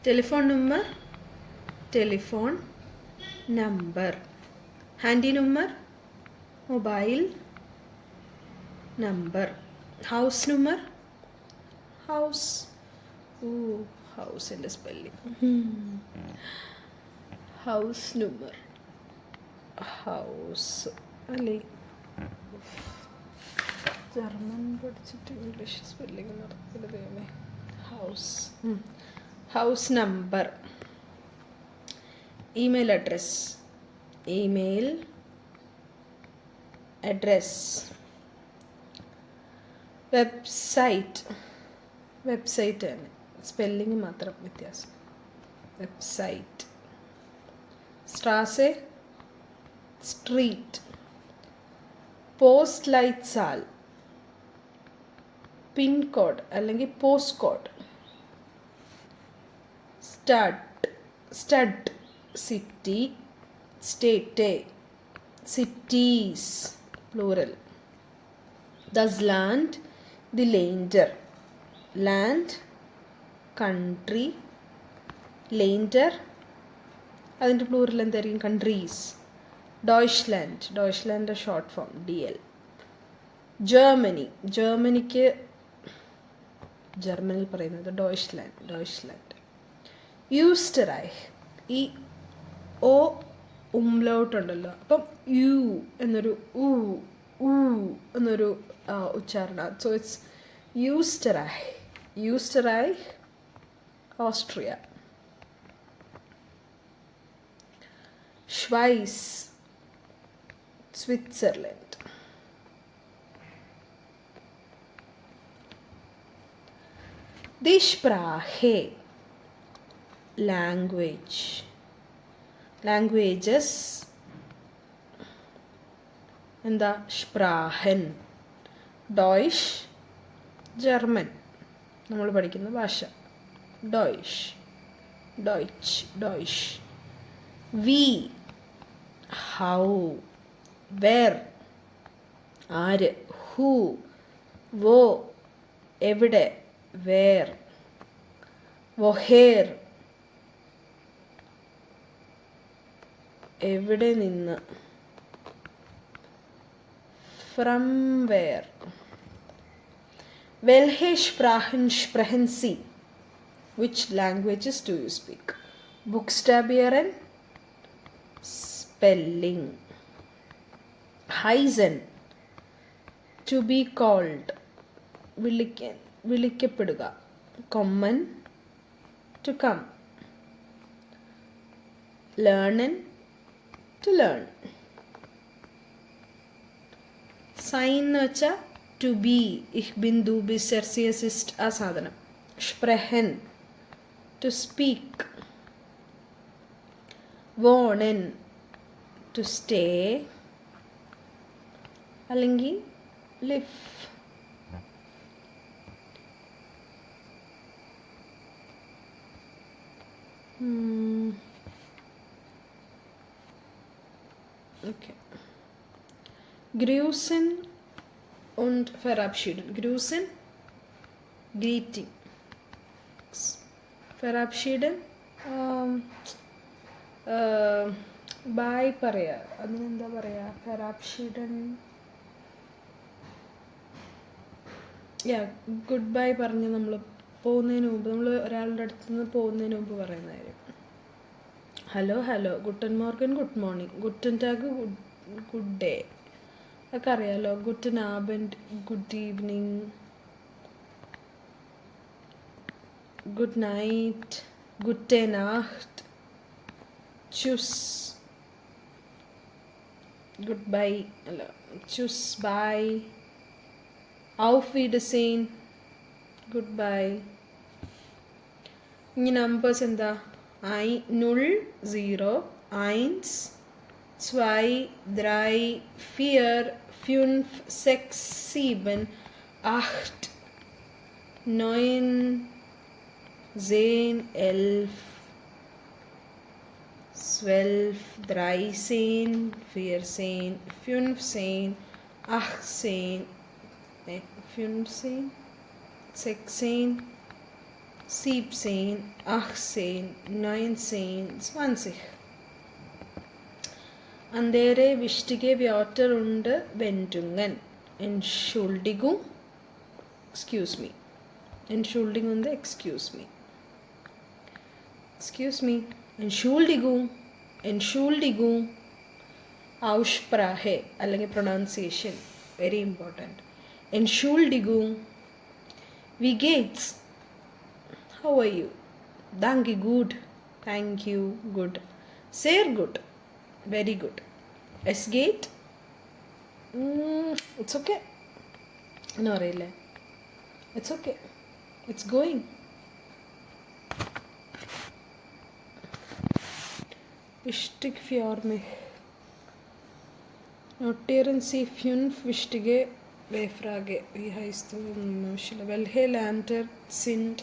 Telephone number, telephone number. ഹാൻഡി number, mobile number. House number, house. ഹൗസിൻ്റെ സ്പെല്ലിംഗ്. ഹൗസ് നമ്പർ, ഹൗസ് അല്ലേ. ജർമ്മൻ പഠിച്ചിട്ട് ഇംഗ്ലീഷ് സ്പെല്ലിംഗ് നടത്തില്ലേ. House, house number. Email address, email address. Website, website തന്നെ, സ്പെല്ലിംഗ് മാത്രം വ്യത്യാസം. വെബ്സൈറ്റ്. സ്ട്രാസെ, സ്ട്രീറ്റ്. പോസ്റ്റ് ലൈറ്റ് സാൽ, പിൻ കോഡ് അല്ലെങ്കിൽ പോസ്റ്റ് കോഡ്. സ്റ്റഡ്, സിറ്റി, സ്റ്റേറ്റ്, സിറ്റീസ് പ്ലൂറൽ. ദസ് ലാൻഡ്, ദി ലേൻഡർ. ലാൻഡ്, കൺട്രി. ലേൻഡർ അതിൻ്റെ പ്ലൂറൽ എന്തായിരിക്കും? കൺട്രീസ്. ഡോയ്ച്ച്ലാൻഡ്, ഡോയ്ച്ച്ലാൻഡ് ഷോർട്ട് ഫോം DL. ജർമ്മനി, ജർമ്മനിക്ക് ജർമ്മനിൽ പറയുന്നത് ഡോയ്ച്ച്ലാൻഡ്, ഡോയ്ച്ച്ലാൻഡ്. യൂസ്റ്ററൈഹ്, ഈ ഓ ഉംലൗട്ട് ഉണ്ടല്ലോ, അപ്പം യു എന്നൊരു എന്നൊരു ഉച്ചാരണം. സോ ഇറ്റ്സ് യൂസ്റ്ററൈഹ്. യൂസ്റ്ററൈഹ്, ഓസ്ട്രിയ. ഷ്വൈസ്, Switzerland. Die Sprache, language. Languages എന്താ? Sprachen. Deutsch, ജർമ്മൻ നമ്മൾ പഠിക്കുന്ന ഭാഷ. Deutsch, Deutsch, Deutsch. Wie, how. Where, ആര്. Who, wo, എവിടെ. Where, woher, എവിടെ നിന്ന്, ഫ്രം വെയർ, വെൽഹെ സ്പ്രാഹൻ സ്പ്രഹൻ സി, which languages do you speak, ബുക്സ്റ്റാബിയറൻ, സ്പെല്ലിംഗ്, ഹൈസൻ, ടു ബി കോൾഡ്, വിളിക്കപ്പെടുക, കൊമ്മൻ, ടു കം, ലേണൻ, ടു ലേൺ, സൈൻ എന്ന് വെച്ചാൽ ടു ബി, ഇഹ് ബിൻ ദു ബിസ് സെർസിയസ് ഇസ്റ്റ് ആ സാധനം, സ്പ്രെഹൻ ടു സ്പീക്ക്, വോണൻ ടു സ്റ്റേ അല്ലെങ്കിൽ live. Okay. Grüßen und verabschieden. Grüßen, greeting. Verabschieden, bye പറയാ. അതിനെന്താ പറയാ? Verabschieden. ഗുഡ് ബൈ പറഞ്ഞ് നമ്മൾ പോകുന്നതിന് മുമ്പ്, നമ്മൾ ഒരാളുടെ അടുത്ത് നിന്ന് പോകുന്നതിന് മുമ്പ് പറയുന്ന കാര്യം. ഹലോ, ഗുട്ടൻ മോർഗൻ ഗുഡ് മോർണിംഗ്, ഗുട്ടൻ ടാഗ് ഗുഡ് ഡേ, അതൊക്കെ അറിയാലോ. ഗുട്ടൻ ആബൻഡ് ഗുഡ് ഈവനിങ്, ഗുഡ് നൈറ്റ്, ഗുട്ടെ നാഹ്റ്റ്, ചുസ്, ഗുഡ് ബൈ അല്ല ചുസ് ബൈ, ഔഫ് വിഡ്സെയിൻ, ഗുഡ് ബൈ. ഇനി നമ്പേഴ്സ് എന്താ? 0, 1, 2, 3, 4, 5, 6, 7, 8, 9, 10, 11, 12, 13, 14, 15, 18, 15, 16, 17, 18, 19, 20. An der wichtige Wörter und Wendungen. Entschuldigung, excuse me. Entschuldigung und excuse me. Excuse me. Entschuldigung. Aussprache അല്ലെങ്കിൽ pronunciation, very important. Entschuldigung. Wie geht's? How are you? Danke, good. Thank you, good. Sehr good. Very good. Es geht? It's okay. No, really. It's okay. It's going. Wichtig für mich. Notieren Sie 5 wichtige Frage. Wie heißt das? Welche Länder sind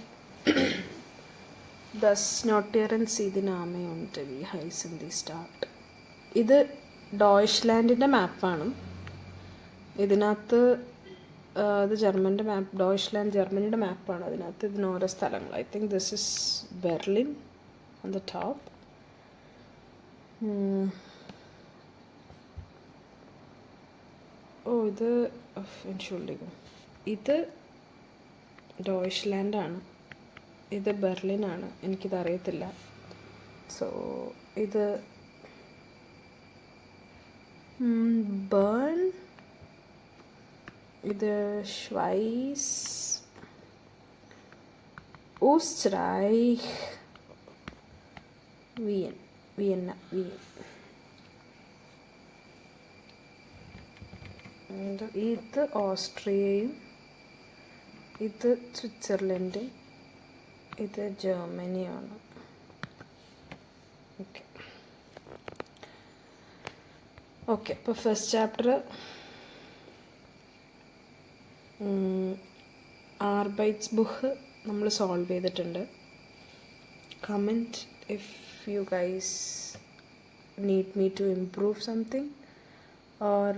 das? Notieren Sie die Namen und wie heißen die Stadt? ഇത് ഡോയ്ച്ച്ലാൻഡിൻ്റെ മാപ്പാണ്. ഇതിനകത്ത് ഇത് ജർമ്മൻ്റെ മാപ്പ്, Deutschland ജർമ്മനിയുടെ മാപ്പാണ്. അതിനകത്ത് ഇതിന് ഓരോ സ്ഥലങ്ങൾ. I think this is Berlin on the top. ഇത് Entschuldigung. ഇത് ഡോയ്ച്ച്ലാൻഡാണ്, ഇത് ബെർലിനാണ്. എനിക്കിതറിയത്തില്ല. സോ ഇത് ബേൺ, ഇത് ഷ്വൈസ്, ഓസ്ട്രൈച്ച്, വിയന്ന. ഇത് ഓസ്ട്രിയയും, ഇത് സ്വിറ്റ്സർലൻഡും, ഇത് ജർമ്മനിയാണ്. ഓക്കെ അപ്പോൾ ഫസ്റ്റ് ചാപ്റ്റർ ആർബൈറ്റ്സ്ബുക്ക് നമ്മൾ സോൾവ് ചെയ്തിട്ടുണ്ട്. Comment if you guys need me to improve something, or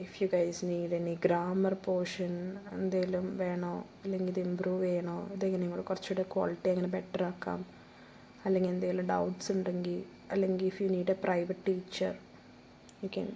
if you guys need any grammar portion എന്തെങ്കിലും വേണോ, അല്ലെങ്കിൽ ഇത് ഇമ്പ്രൂവ് ചെയ്യണോ, ഇതെങ്ങനെ കുറച്ചുകൂടെ ക്വാളിറ്റി എങ്ങനെ ബെറ്റർ ആക്കാം, അല്ലെങ്കിൽ എന്തെങ്കിലും ഡൗട്ട്സ് ഉണ്ടെങ്കിൽ, അല്ലെങ്കിൽ if you need A private teacher you can